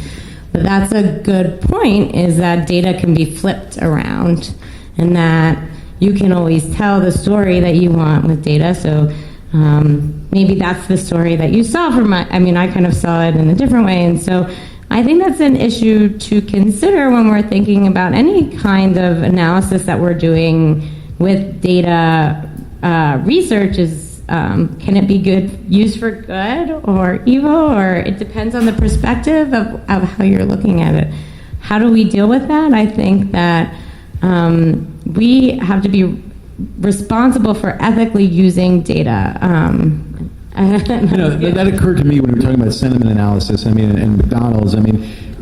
But that's a good point, is that data can be flipped around, and that you can always tell the story that you want with data. So maybe that's the story that you saw from I kind of saw it in a different way. And so I think that's an issue to consider when we're thinking about any kind of analysis that we're doing with data research. Is can it be used for good or evil, or it depends on the perspective of how you're looking at it. How do we deal with that? I think that we have to be responsible for ethically using data. That occurred to me when we were talking about sentiment analysis. And McDonald's.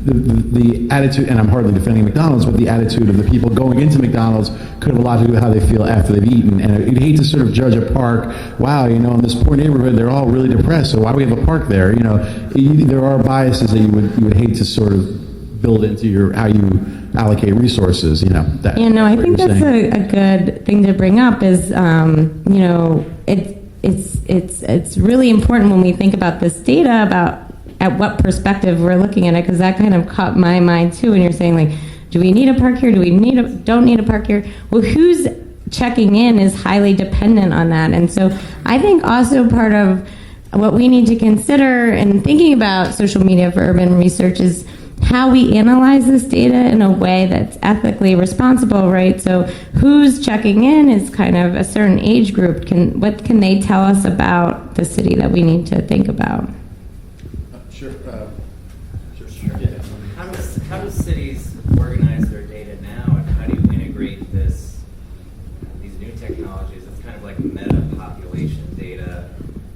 The attitude, and I'm hardly defending McDonald's, but the attitude of the people going into McDonald's could have a lot to do with how they feel after they've eaten. And you'd hate to sort of judge a park. Wow, in this poor neighborhood, they're all really depressed. So why do we have a park there? There are biases that you would hate to sort of build into how you allocate resources. I think that's a good thing to bring up. Is it's really important when we think about this data about at what perspective we're looking at it, because that kind of caught my mind too when you're saying, like, do we need a park here? Do we don't need a park here? Well, who's checking in is highly dependent on that. And so I think also part of what we need to consider in thinking about social media for urban research is how we analyze this data in a way that's ethically responsible, right? So who's checking in is kind of a certain age group. What can they tell us about the city that we need to think about? Sure. Yeah. How do cities organize their data now, and how do you integrate these new technologies? It's kind of like meta population data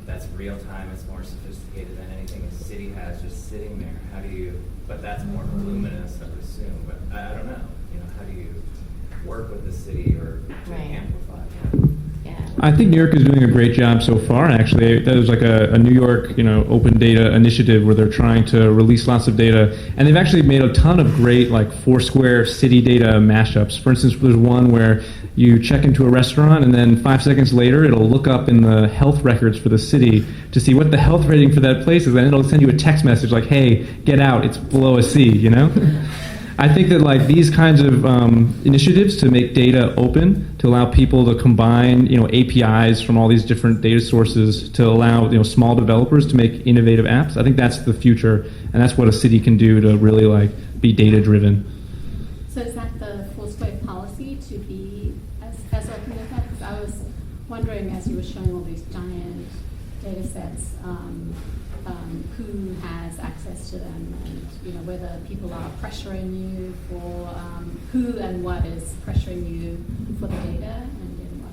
that's real time. It's more sophisticated than anything a city has just sitting there. How do you? But that's more voluminous, I would assume. But I don't know. How do you work with the city or to amplify that? I think New York is doing a great job so far. Actually, there's like a New York, open data initiative where they're trying to release lots of data, and they've actually made a ton of great like Foursquare city data mashups. For instance, there's one where you check into a restaurant, and then 5 seconds later, it'll look up in the health records for the city to see what the health rating for that place is, and it'll send you a text message like, "Hey, get out! It's below a C." I think that like these kinds of initiatives to make data open, to allow people to combine APIs from all these different data sources, to allow small developers to make innovative apps. I think that's the future, and that's what a city can do to really like be data driven. So is that the Foursquare policy to be as open as that? Because I was wondering, as you were showing all these giant data sets, who has access to them, and whether people are pressuring you for who and what is pressuring you for the data, and in what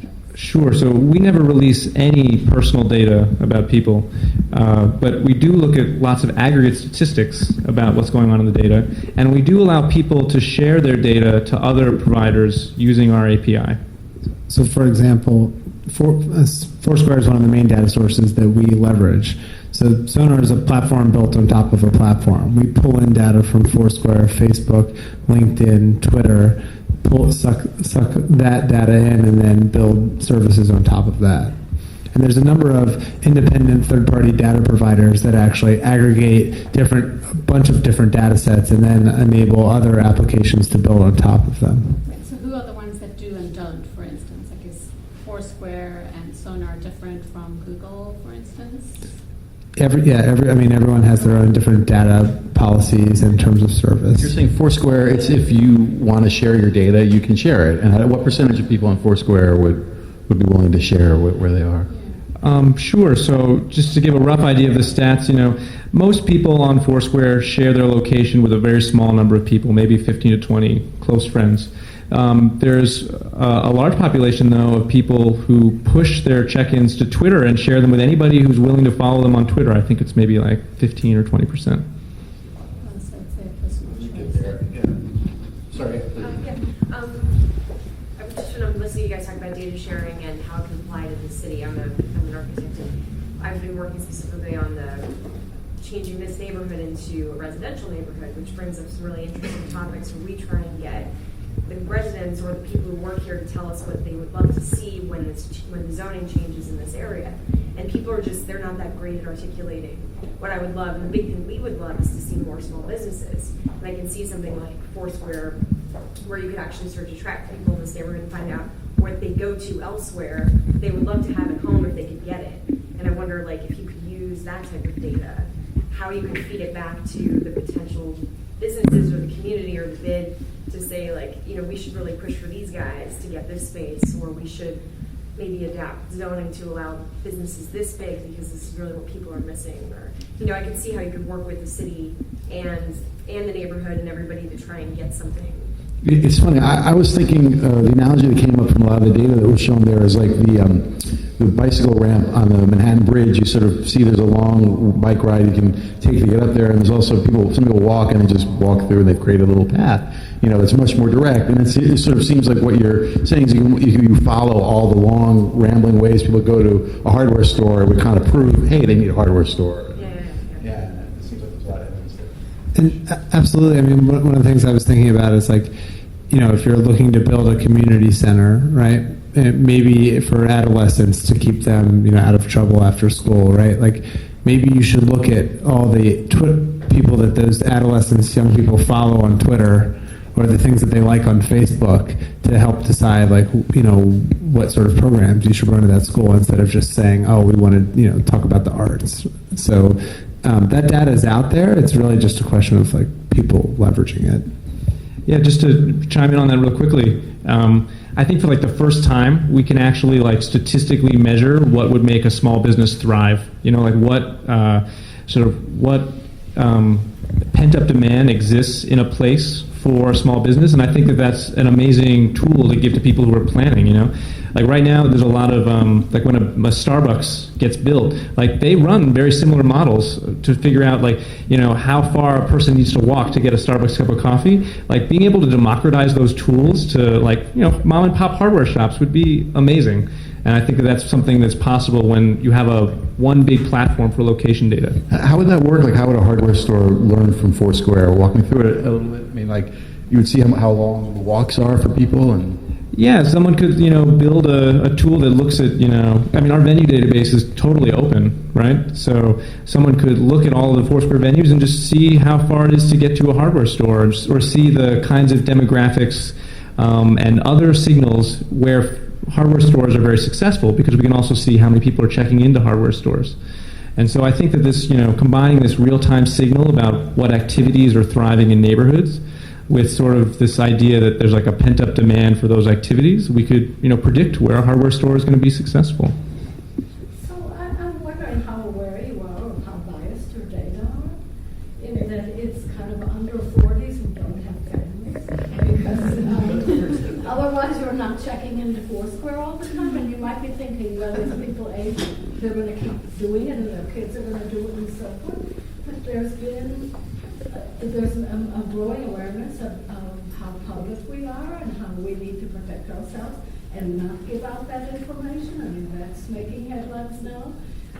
context? Sure. So we never release any personal data about people, but we do look at lots of aggregate statistics about what's going on in the data, and we do allow people to share their data to other providers using our API. So, for example, Foursquare is one of the main data sources that we leverage. So Sonar is a platform built on top of a platform. We pull in data from Foursquare, Facebook, LinkedIn, Twitter, suck that data in, and then build services on top of that. And there's a number of independent third-party data providers that actually aggregate a bunch of different data sets and then enable other applications to build on top of them. So who are the ones that do and don't, for instance? Like, is Foursquare and Sonar different from Google, for instance? Everyone has their own different data policies in terms of service. You're saying Foursquare, it's if you want to share your data, you can share it. And what percentage of people on Foursquare would be willing to share where they are? Sure. So just to give a rough idea of the stats, most people on Foursquare share their location with a very small number of people, maybe 15 to 20 close friends. There's a large population, though, of people who push their check-ins to Twitter and share them with anybody who's willing to follow them on Twitter. I think it's maybe like 15 or 20%. Sorry. I was just when I'm listening to you guys talk about data data sharing and how it can apply to the city. I'm an architect, and I've been working specifically on the changing this neighborhood into a residential neighborhood, which brings up some really interesting topics where we try and get the residents or the people who work here to tell us what they would love to see when the zoning changes in this area. And people are they're not that great at articulating what I would love. And the big thing we would love is to see more small businesses. And I can see something like Foursquare where you could actually start to attract people in this neighborhood and find out what they go to elsewhere they would love to have at home if they could get it. And I wonder, like, if you could use that type of data, how you could feed it back to the potential businesses or the community or the bid to say, like, we should really push for these guys to get this space, or we should maybe adapt zoning to allow businesses this big because this is really what people are missing. Or, I can see how you could work with the city and the neighborhood and everybody to try and get something. It's funny. I was thinking the analogy that came up from a lot of the data that was shown there is like the bicycle ramp on the Manhattan Bridge. You sort of see there's a long bike ride you can take to get up there, and there's also some people walk and they just walk through and they've created a little path. It's much more direct, and it sort of seems like what you're saying is you follow all the long rambling ways people go to a hardware store. It would kind of prove, hey, they need a hardware store. Yeah. It seems like there's a lot of evidence there. And absolutely. I mean, one of the things I was thinking about is like, if you're looking to build a community center, right? Maybe for adolescents to keep them, out of trouble after school, right? Like, maybe you should look at all the people that those adolescents, young people follow on Twitter, or the things that they like on Facebook to help decide, like, what sort of programs you should run to that school instead of just saying, oh, we want to, talk about the arts. So that data is out there. It's really just a question of like people leveraging it. Yeah, just to chime in on that real quickly, I think for like the first time we can actually like statistically measure what would make a small business thrive. Like what pent up demand exists in a place for a small business, and I think that that's an amazing tool to give to people who are planning. Like right now, there's a lot of like when a Starbucks gets built, like they run very similar models to figure out like how far a person needs to walk to get a Starbucks cup of coffee. Like being able to democratize those tools to like mom and pop hardware shops would be amazing. And I think that that's something that's possible when you have one big platform for location data. How would that work? Like, how would a hardware store learn from Foursquare? Walk me through it a little bit. I mean, like, you would see how long the walks are for people, and yeah, someone could build a tool that looks at our venue database is totally open, right? So someone could look at all of the Foursquare venues and just see how far it is to get to a hardware store, or see the kinds of demographics and other signals where hardware stores are very successful, because we can also see how many people are checking into hardware stores. And so I think that this, combining this real-time signal about what activities are thriving in neighborhoods with sort of this idea that there's like a pent-up demand for those activities, we could, predict where a hardware store is going to be successful. So I'm wondering how aware you are of how biased your data are, in that it's kind of under 40s who don't have families, because otherwise you're not checking into Foursquare all the time, and you might be thinking, well, these people age, they're going to keep doing it, and their kids are going to do it, and so forth. But there's a growing awareness of how public we are and how we need to protect ourselves and not give out that information. I mean, that's making headlines now.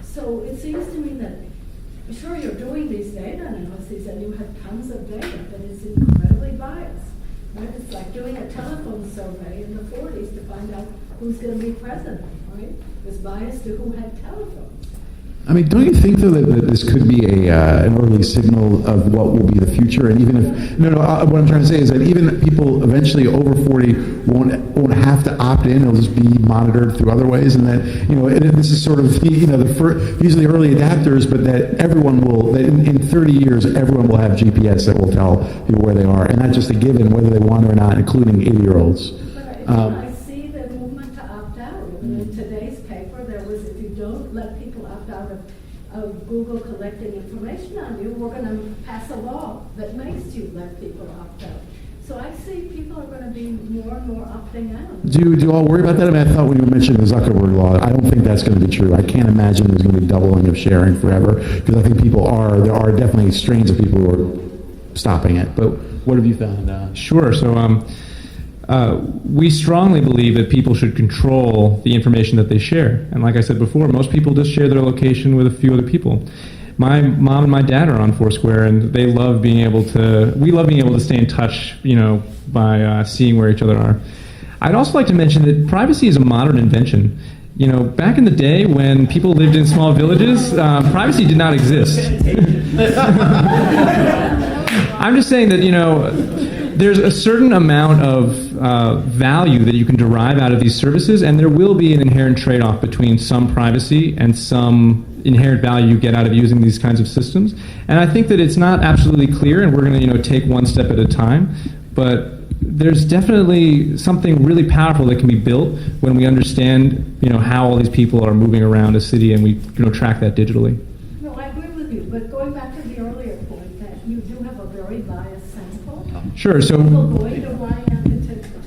So it seems to me that, sure, you're doing these data analyses and you have tons of data, but it's incredibly biased. Right? It's like doing a telephone survey in the 40s to find out who's going to be president, right? It was biased to who had telephones. I mean, don't you think, though, that this could be an early signal of what will be the future? And even if, what I'm trying to say is that even people eventually over 40 won't have to opt in. It'll just be monitored through other ways. And that, and this is sort of, these are the early adapters, but that everyone will, that in 30 years, everyone will have GPS that will tell people where they are. And not just a given, whether they want or not, including 80-year-olds. I see the movement to opt out. In today's paper, there was, if you don't let people opt out of Google collecting information on you, we're going to pass a law that makes you let people opt out. So I see people are going to be more and more opting out. Do you all worry about that? I mean, I thought when you mentioned the Zuckerberg Law, I don't think that's going to be true. I can't imagine there's going to be doubling of sharing forever, because I think there are definitely strains of people who are stopping it. But what have you found? Sure. So we strongly believe that people should control the information that they share. And like I said before, most people just share their location with a few other people. My mom and my dad are on Foursquare, and they love being able to. We love being able to stay in touch, by seeing where each other are. I'd also like to mention that privacy is a modern invention. Back in the day when people lived in small villages, privacy did not exist. I'm just saying that, there's a certain amount of value that you can derive out of these services, and there will be an inherent trade-off between some privacy and some inherent value you get out of using these kinds of systems. And I think that it's not absolutely clear, and we're going to take one step at a time, but there's definitely something really powerful that can be built when we understand, how all these people are moving around a city, and we, track that digitally. No, I agree with you, but going back to the earlier point that you do have a very biased sample. Sure. So people going to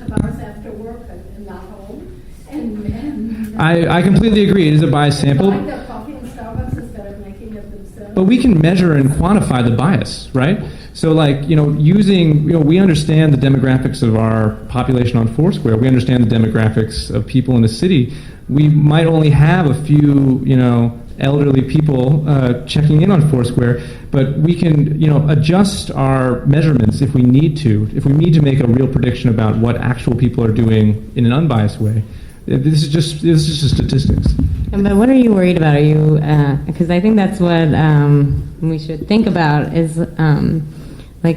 bars after work and not home, and I completely agree. It is a biased sample. buying their coffee in Starbucks instead of making it themselves. But we can measure and quantify the bias, right? So using, we understand the demographics of our population on Foursquare. We understand the demographics of people in the city. We might only have a few, elderly people checking in on Foursquare, but we can, adjust our measurements if we need to. If we need to make a real prediction about what actual people are doing in an unbiased way. This is just statistics. But what are you worried about? Are you, because I think that's what we should think about is,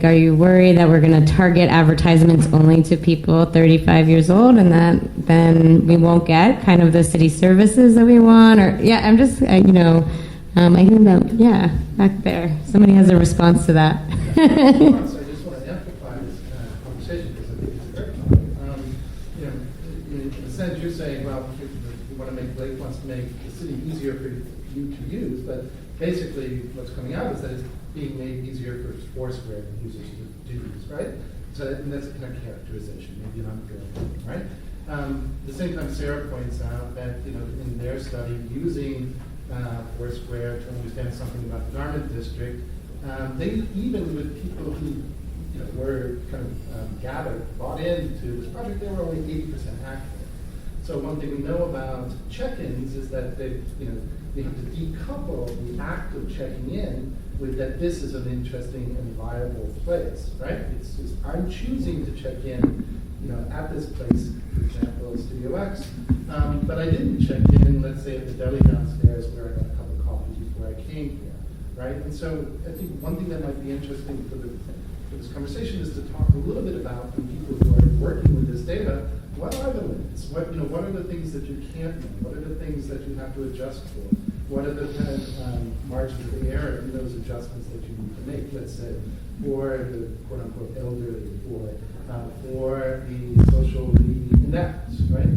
are you worried that we're going to target advertisements only to people 35 years old and that then we won't get kind of the city services that we want? Or, I'm just, I think that, back there. Somebody has a response to that. I just want to amplify this conversation because I think it's very common. In a sense, you're saying, well, Blake wants to make the city easier for you to use, but basically what's coming out is that it's being made easier for Foursquare users to use, right? So that's a kind of characterization, maybe an unfair one, right? At the same time, Sarah points out that in their study, using Foursquare to understand something about the garment district, they even with people who were kind of bought into this project, they were only 80% accurate. So one thing we know about check-ins is that they have to decouple the act of checking in with that this is an interesting and viable place, right? It's I'm choosing to check in, at this place, for example, Studio X, but I didn't check in, let's say, at the deli downstairs where I got a cup of coffee before I came here, right? And so I think one thing that might be interesting for this conversation is to talk a little bit about the people who are working with this data. What are the limits? What are the things that you can't know? What are the things that you have to adjust for? What are the kind of margins of error in those adjustments that you need to make? Let's say for the quote unquote elderly, for the socially inept, right?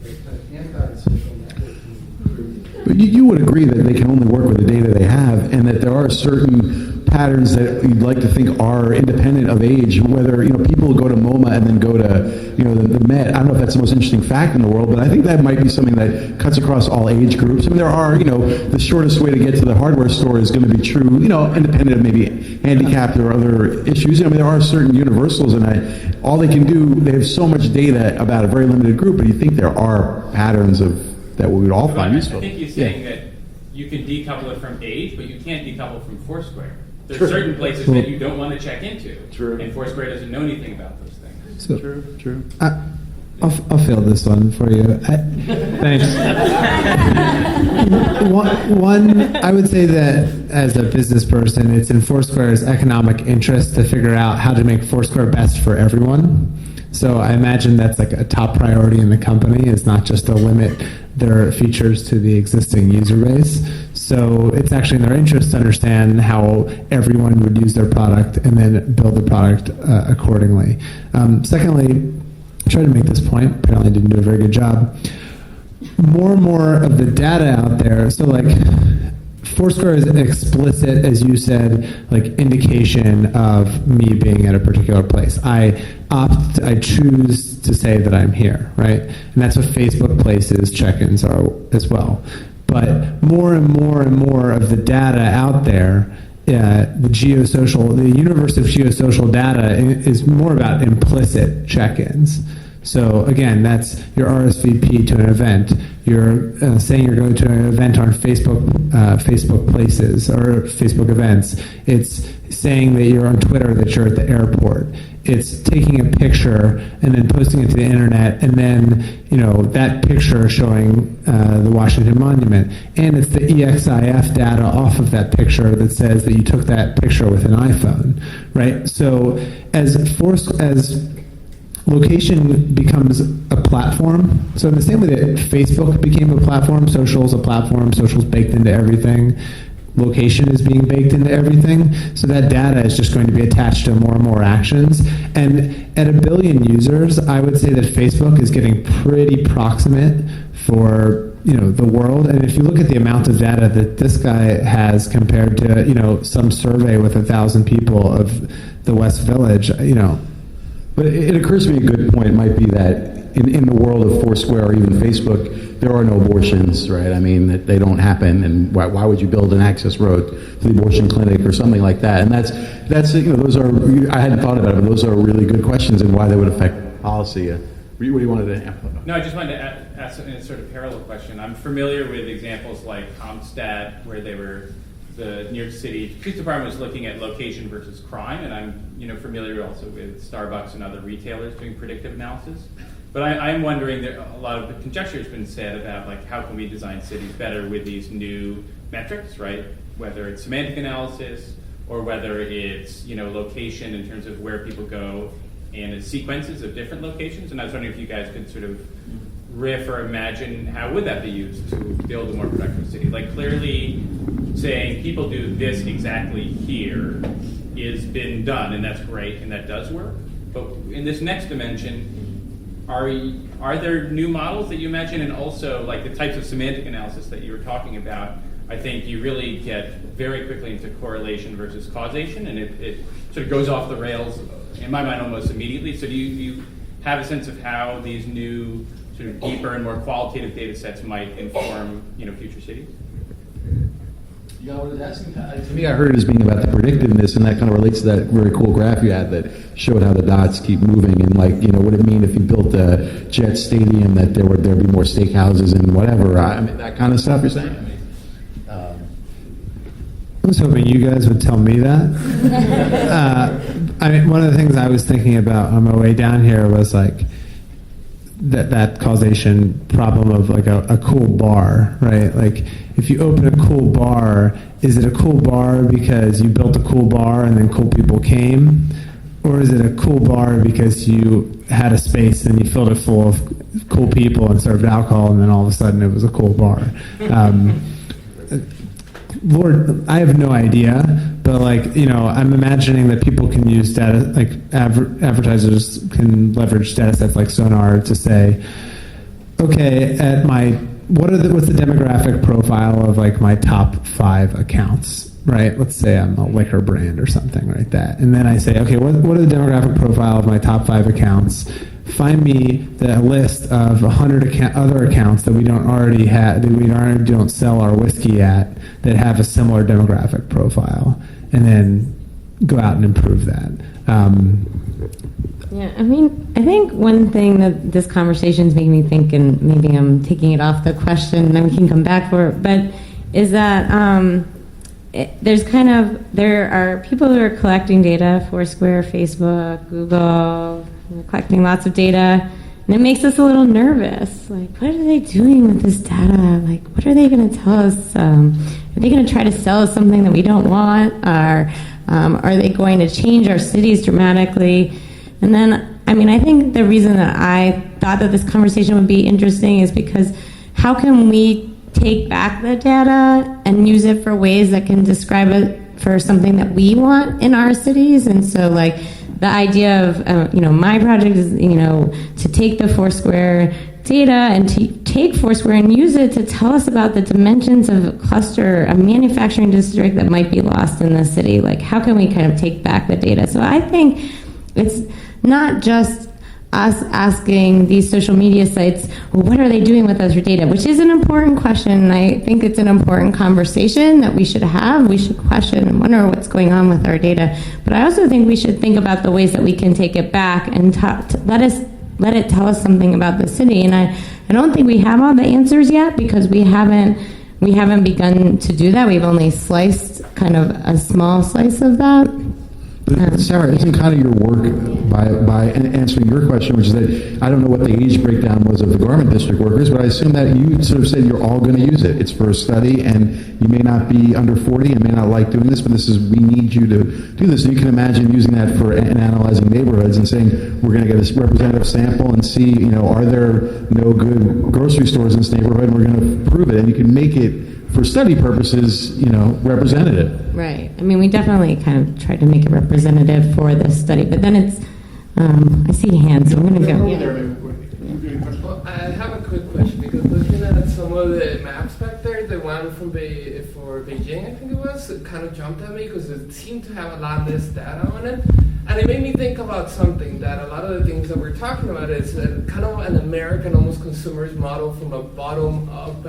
The kind of anti-social networking. But you would agree that they can only work with the data they have, and that there are certain patterns that you'd like to think are independent of age, whether people go to MoMA and then go to the Met. I don't know if that's the most interesting fact in the world, but I think that might be something that cuts across all age groups. I mean, there are the shortest way to get to the hardware store is going to be true, independent of maybe handicapped or other issues. I mean, there are certain universals, and all they can do, they have so much data about a very limited group, but you think there are patterns of that we would all find useful. I think he's saying that you can decouple it from age, but you can't decouple from Foursquare. There's certain places that you don't want to check into, and Foursquare doesn't know anything about those things. So, True. I'll fill this one for you. Thanks. One, I would say that as a business person, it's in Foursquare's economic interest to figure out how to make Foursquare best for everyone. So I imagine that's like a top priority in the company, is not just to limit their features to the existing user base. So it's actually in their interest to understand how everyone would use their product and then build the product accordingly. Secondly, I tried to make this point, apparently didn't do a very good job. More and more of the data out there, so like Foursquare is explicit, as you said, like indication of me being at a particular place. I choose to say that I'm here, right? And that's what Facebook Places check-ins are as well. But more and more and more of the data out there the universe of geosocial data is more about implicit check-ins. So again, that's your RSVP to an event. You're saying you're going to an event on Facebook Places or Facebook events. It's saying that you're on Twitter, that you're at the airport. It's taking a picture and then posting it to the internet, and then that picture showing the Washington Monument, and it's the EXIF data off of that picture that says that you took that picture with an iPhone, right? So as location becomes a platform. So in the same way that Facebook became a platform, social's a platform, social's baked into everything, location is being baked into everything. So that data is just going to be attached to more and more actions. And at 1 billion users, I would say that Facebook is getting pretty proximate for the world. And if you look at the amount of data that this guy has compared to some survey with 1,000 people of the West Village, But it occurs to me a good point might be that in the world of Foursquare or even Facebook, there are no abortions, right? I mean, they don't happen, and why would you build an access road to the abortion clinic or something like that? And that's those are, I hadn't thought about it, but those are really good questions and why they would affect policy. What do you wanted to amplify? No, I just wanted to ask a sort of parallel question. I'm familiar with examples like Comstat, where the New York City Police Department was looking at location versus crime, and I'm familiar also with Starbucks and other retailers doing predictive analysis. But I'm wondering, that a lot of conjecture has been said about how can we design cities better with these new metrics, right? Whether it's semantic analysis or whether it's location in terms of where people go and sequences of different locations. And I was wondering if you guys could sort of riff or imagine how would that be used to build a more productive city. Clearly saying people do this exactly here is been done, and that's great, and that does work. But in this next dimension, are there new models that you imagine? And also, the types of semantic analysis that you were talking about, I think you really get very quickly into correlation versus causation, and it sort of goes off the rails, in my mind, almost immediately. So do you have a sense of how these new sort of deeper and more qualitative data sets might inform future cities? Yeah, what I was asking, to me, I heard it as being about the predictiveness, and that kind of relates to that very cool graph you had that showed how the dots keep moving, and would it mean if you built a Jet Stadium that there'd be more steakhouses and whatever? I mean, that kind of stuff you're saying. I was hoping you guys would tell me that. One of the things I was thinking about on my way down here was that causation problem of a cool bar, right? If you open a cool bar, is it a cool bar because you built a cool bar and then cool people came? Or is it a cool bar because you had a space and you filled it full of cool people and served alcohol and then all of a sudden it was a cool bar? Lord, I have no idea, but I'm imagining that people can use data, advertisers can leverage data sets like Sonar to say, okay, what's the demographic profile of my top 5 accounts, right? Let's say I'm a liquor brand or something like that, and then I say, okay, what are the demographic profile of my top 5 accounts? Find me the list of 100 other accounts that we don't already don't sell our whiskey at that have a similar demographic profile, and then go out and improve that. Yeah, I think one thing that this conversation is making me think, and maybe I'm taking it off the question, and then we can come back for it, but is that there are people who are collecting data, Foursquare, Facebook, Google, collecting lots of data, and it makes us a little nervous. What are they doing with this data? What are they going to tell us? Are they going to try to sell us something that we don't want? Or are they going to change our cities dramatically? And then, I think the reason that I thought that this conversation would be interesting is because how can we take back the data and use it for ways that can describe it for something that we want in our cities? And so, the idea of, my project is, to take the Foursquare data and to take Foursquare and use it to tell us about the dimensions of a cluster, a manufacturing district that might be lost in the city. How can we kind of take back the data? So I think it's not just us asking these social media sites, well, what are they doing with our data? Which is an important question, and I think it's an important conversation that we should have. We should question and wonder what's going on with our data. But I also think we should think about the ways that we can take it back and let it tell us something about the city. And I don't think we have all the answers yet, because we haven't begun to do that. We've only sliced kind of a small slice of that. Sarah, isn't kind of your work by answering your question, which is that I don't know what the age breakdown was of the garment district workers, but I assume that you sort of said you're all going to use it. It's for a study, and you may not be under 40 and may not like doing this, but we need you to do this. And you can imagine using that for analyzing neighborhoods and saying, we're going to get this representative sample and see, are there no good grocery stores in this neighborhood, and we're going to prove it. And you can make it, for study purposes, representative. Right. I mean, we definitely kind of tried to make it representative for this study, but then it's, I see hands, so I'm going to go. Well, I have a quick question, because looking at some of the maps back there, the one for Beijing, I think it was, it kind of jumped at me because it seemed to have a lot less data on it. And it made me think about something, that a lot of the things that we're talking about is kind of an American, almost consumerist model from a bottom-up.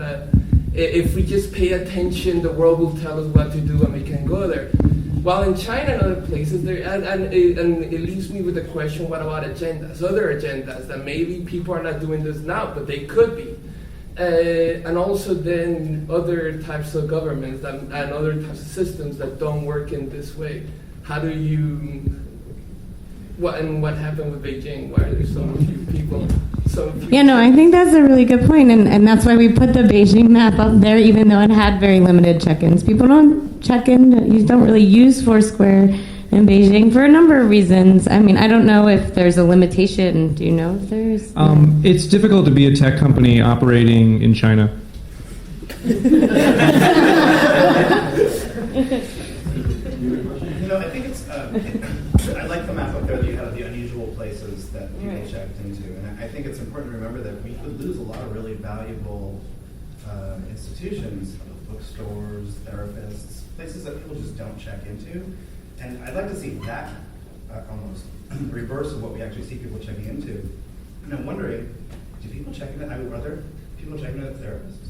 If we just pay attention, the world will tell us what to do and we can go there. While in China and other places, and it leaves me with the question, what about agendas, other agendas that maybe people are not doing this now, but they could be. And also then other types of governments and other types of systems that don't work in this way. How do you, what happened with Beijing? Why are there so few people? Yeah, no, I think that's a really good point, and that's why we put the Beijing map up there, even though it had very limited check-ins. People don't check in, you don't really use Foursquare in Beijing for a number of reasons. I mean, I don't know if there's a limitation. Do you know if there's? It's difficult to be a tech company operating in China. I think it's, I like the map up there that you have the unusual places that people checked into. And I think it's important to remember that we could lose a lot of really valuable institutions, bookstores, therapists, places that people just don't check into. And I'd like to see that almost reverse of what we actually see people checking into. And I'm wondering, do people check into, are there people checking into therapists?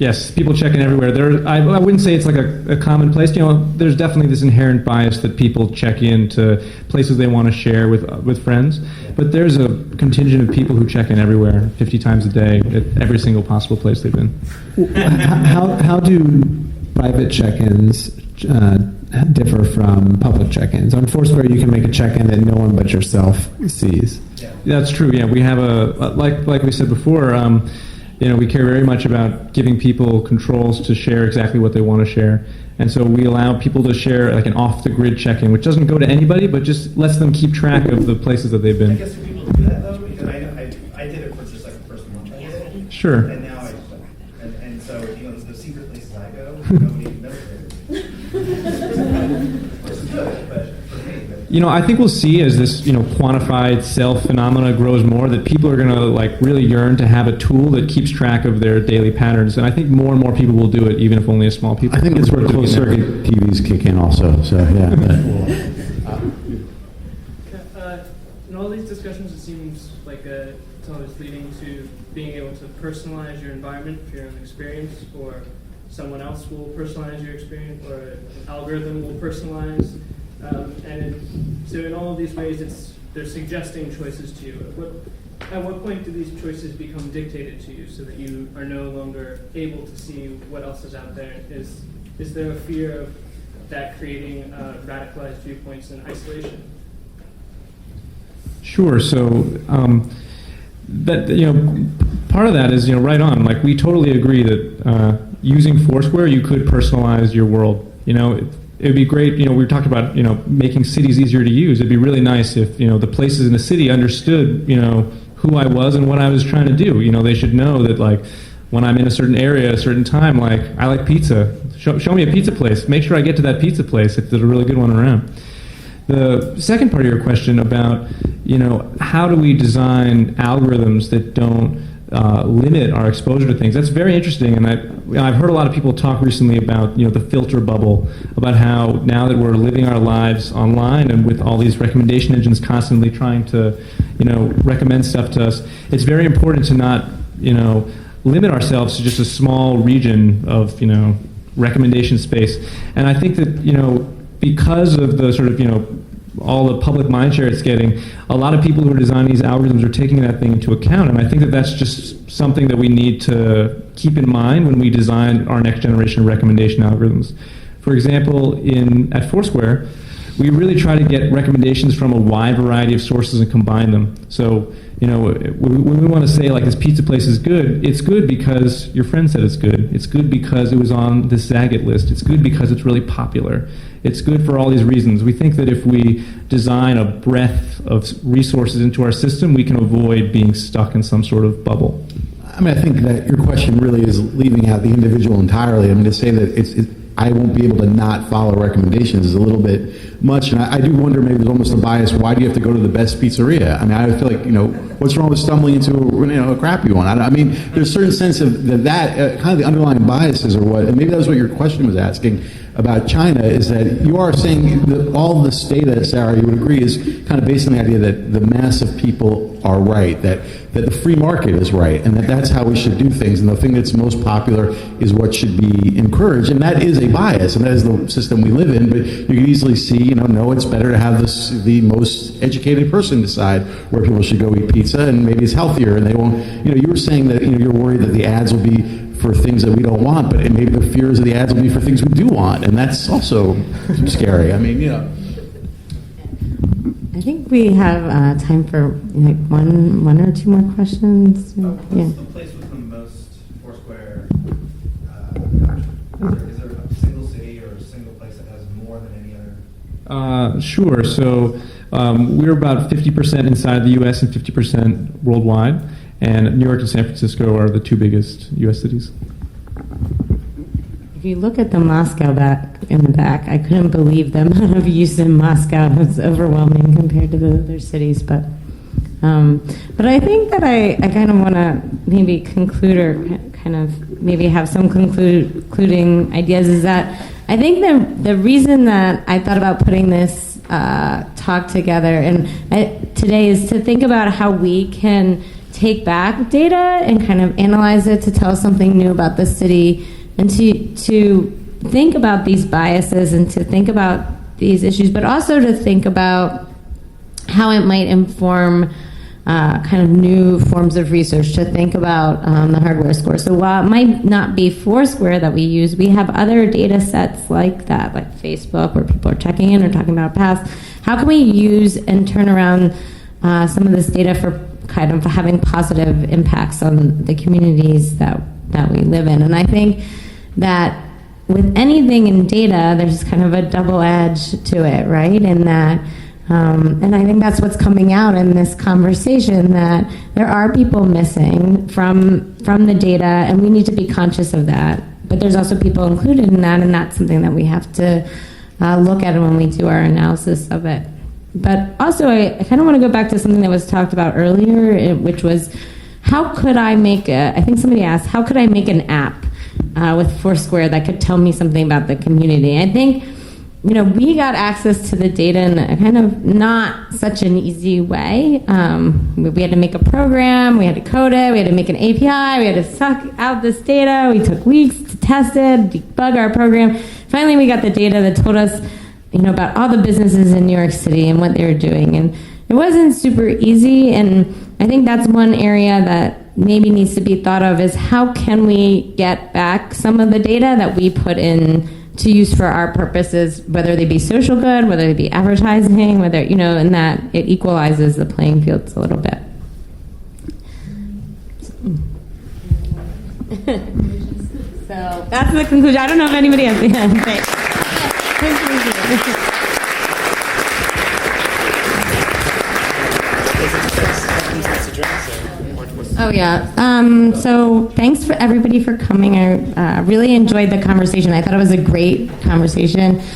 Yes, people check in everywhere. I wouldn't say it's like a common place. There's definitely this inherent bias that people check into places they want to share with friends. But there's a contingent of people who check in everywhere, 50 times a day, at every single possible place they've been. How do private check-ins differ from public check-ins? On Foursquare, you can make a check-in that no one but yourself sees. Yeah. That's true. Yeah, we have like we said before. We care very much about giving people controls to share exactly what they want to share. And so we allow people to share like an off-the-grid check-in, which doesn't go to anybody, but just lets them keep track of the places that they've been. I guess do people do that, though? Because I did it for just like the first month I did it. Sure. And now and so, the secret places I go, nobody knows it. Which is good, but for me. I think we'll see as this, quantified self phenomena grows more, that people are going to really yearn to have a tool that keeps track of their daily patterns. And I think more and more people will do it, even if only a small people. I think that's where closed circuit TVs kick in also. So yeah. In all these discussions, it seems like it's always leading to being able to personalize your environment for your own experience, or someone else will personalize your experience, or an algorithm will personalize. So in all of these ways, they're suggesting choices to you. At what point do these choices become dictated to you, so that you are no longer able to see what else is out there? Is there a fear of that creating radicalized viewpoints and isolation? Sure. So part of that is right on. Like, we totally agree that using Foursquare, you could personalize your world. It'd be great, we talked about, making cities easier to use. It'd be really nice if, the places in the city understood, who I was and what I was trying to do. They should know that, when I'm in a certain area, a certain time, I like pizza. Show me a pizza place. Make sure I get to that pizza place if there's a really good one around. The second part of your question about, how do we design algorithms that don't limit our exposure to things. That's very interesting, and I've heard a lot of people talk recently about the filter bubble, about how now that we're living our lives online and with all these recommendation engines constantly trying to recommend stuff to us. It's very important to not, limit ourselves to just a small region of, recommendation space. And I think that, because of the sort of, all the public mindshare it's getting, a lot of people who are designing these algorithms are taking that thing into account. And I think that that's just something that we need to keep in mind when we design our next generation of recommendation algorithms. For example, at Foursquare, we really try to get recommendations from a wide variety of sources and combine them. So, when we want to say, like, this pizza place is good, it's good because your friend said it's good. It's good because it was on this Zagat list. It's good because it's really popular. It's good for all these reasons. We think that if we design a breadth of resources into our system, we can avoid being stuck in some sort of bubble. I mean, I think that your question really is leaving out the individual entirely. I mean, to say that I won't be able to not follow recommendations is a little bit much. And I do wonder, maybe there's almost a bias. Why do you have to go to the best pizzeria? I mean, I feel like, what's wrong with stumbling into a crappy one? I mean, there's a certain sense of that kind of the underlying biases or what, and maybe that was what your question was asking about China, is that you are saying that all this data, Sarah, you would agree, is kind of based on the idea that the mass of people are right, that the free market is right, and that's how we should do things, and the thing that's most popular is what should be encouraged, and that is a bias, and that is the system we live in. But you can easily see, no, it's better to have the most educated person decide where people should go eat pizza, and maybe it's healthier, and they won't. You were saying that you're worried that the ads will be for things that we don't want, but maybe the fears of the ads will be for things we do want, and that's also scary. I mean, I think we have time for one or two more questions. What's the place with the most Foursquare adoption? Is there a single city or a single place that has more than any other? Sure. So we're about 50% inside the U.S. and 50% worldwide. And New York and San Francisco are the two biggest U.S. cities. If you look at the Moscow back in the back, I couldn't believe the amount of use in Moscow. It's overwhelming compared to the other cities. But I think that I kind of want to maybe conclude, or kind of maybe have some concluding ideas, is that I think the reason that I thought about putting this talk together today is to think about how we can take back data and kind of analyze it to tell something new about the city, and to think about these biases and to think about these issues, but also to think about how it might inform kind of new forms of research, to think about the hardware score. So while it might not be Foursquare that we use, we have other data sets like that, like Facebook, where people are checking in or talking about past. How can we use and turn around some of this data for kind of having positive impacts on the communities that we live in? And I think that with anything in data, there's kind of a double edge to it, right? And that, and I think that's what's coming out in this conversation, that there are people missing from the data, and we need to be conscious of that. But there's also people included in that, and that's something that we have to look at when we do our analysis of it. But also, I kind of want to go back to something that was talked about earlier, which was, how could I make I think somebody asked, how could I make an app with Foursquare that could tell me something about the community? I think, we got access to the data in a kind of not such an easy way. We had to make a program, we had to code it, we had to make an API, we had to suck out this data, we took weeks to test it, debug our program. Finally, we got the data that told us about all the businesses in New York City and what they were doing. And it wasn't super easy, and I think that's one area that maybe needs to be thought of, is how can we get back some of the data that we put in to use for our purposes, whether they be social good, whether they be advertising, whether, and that it equalizes the playing fields a little bit. So that's the conclusion. I don't know if anybody has the end. Oh yeah. So thanks for everybody for coming. I really enjoyed the conversation. I thought it was a great conversation.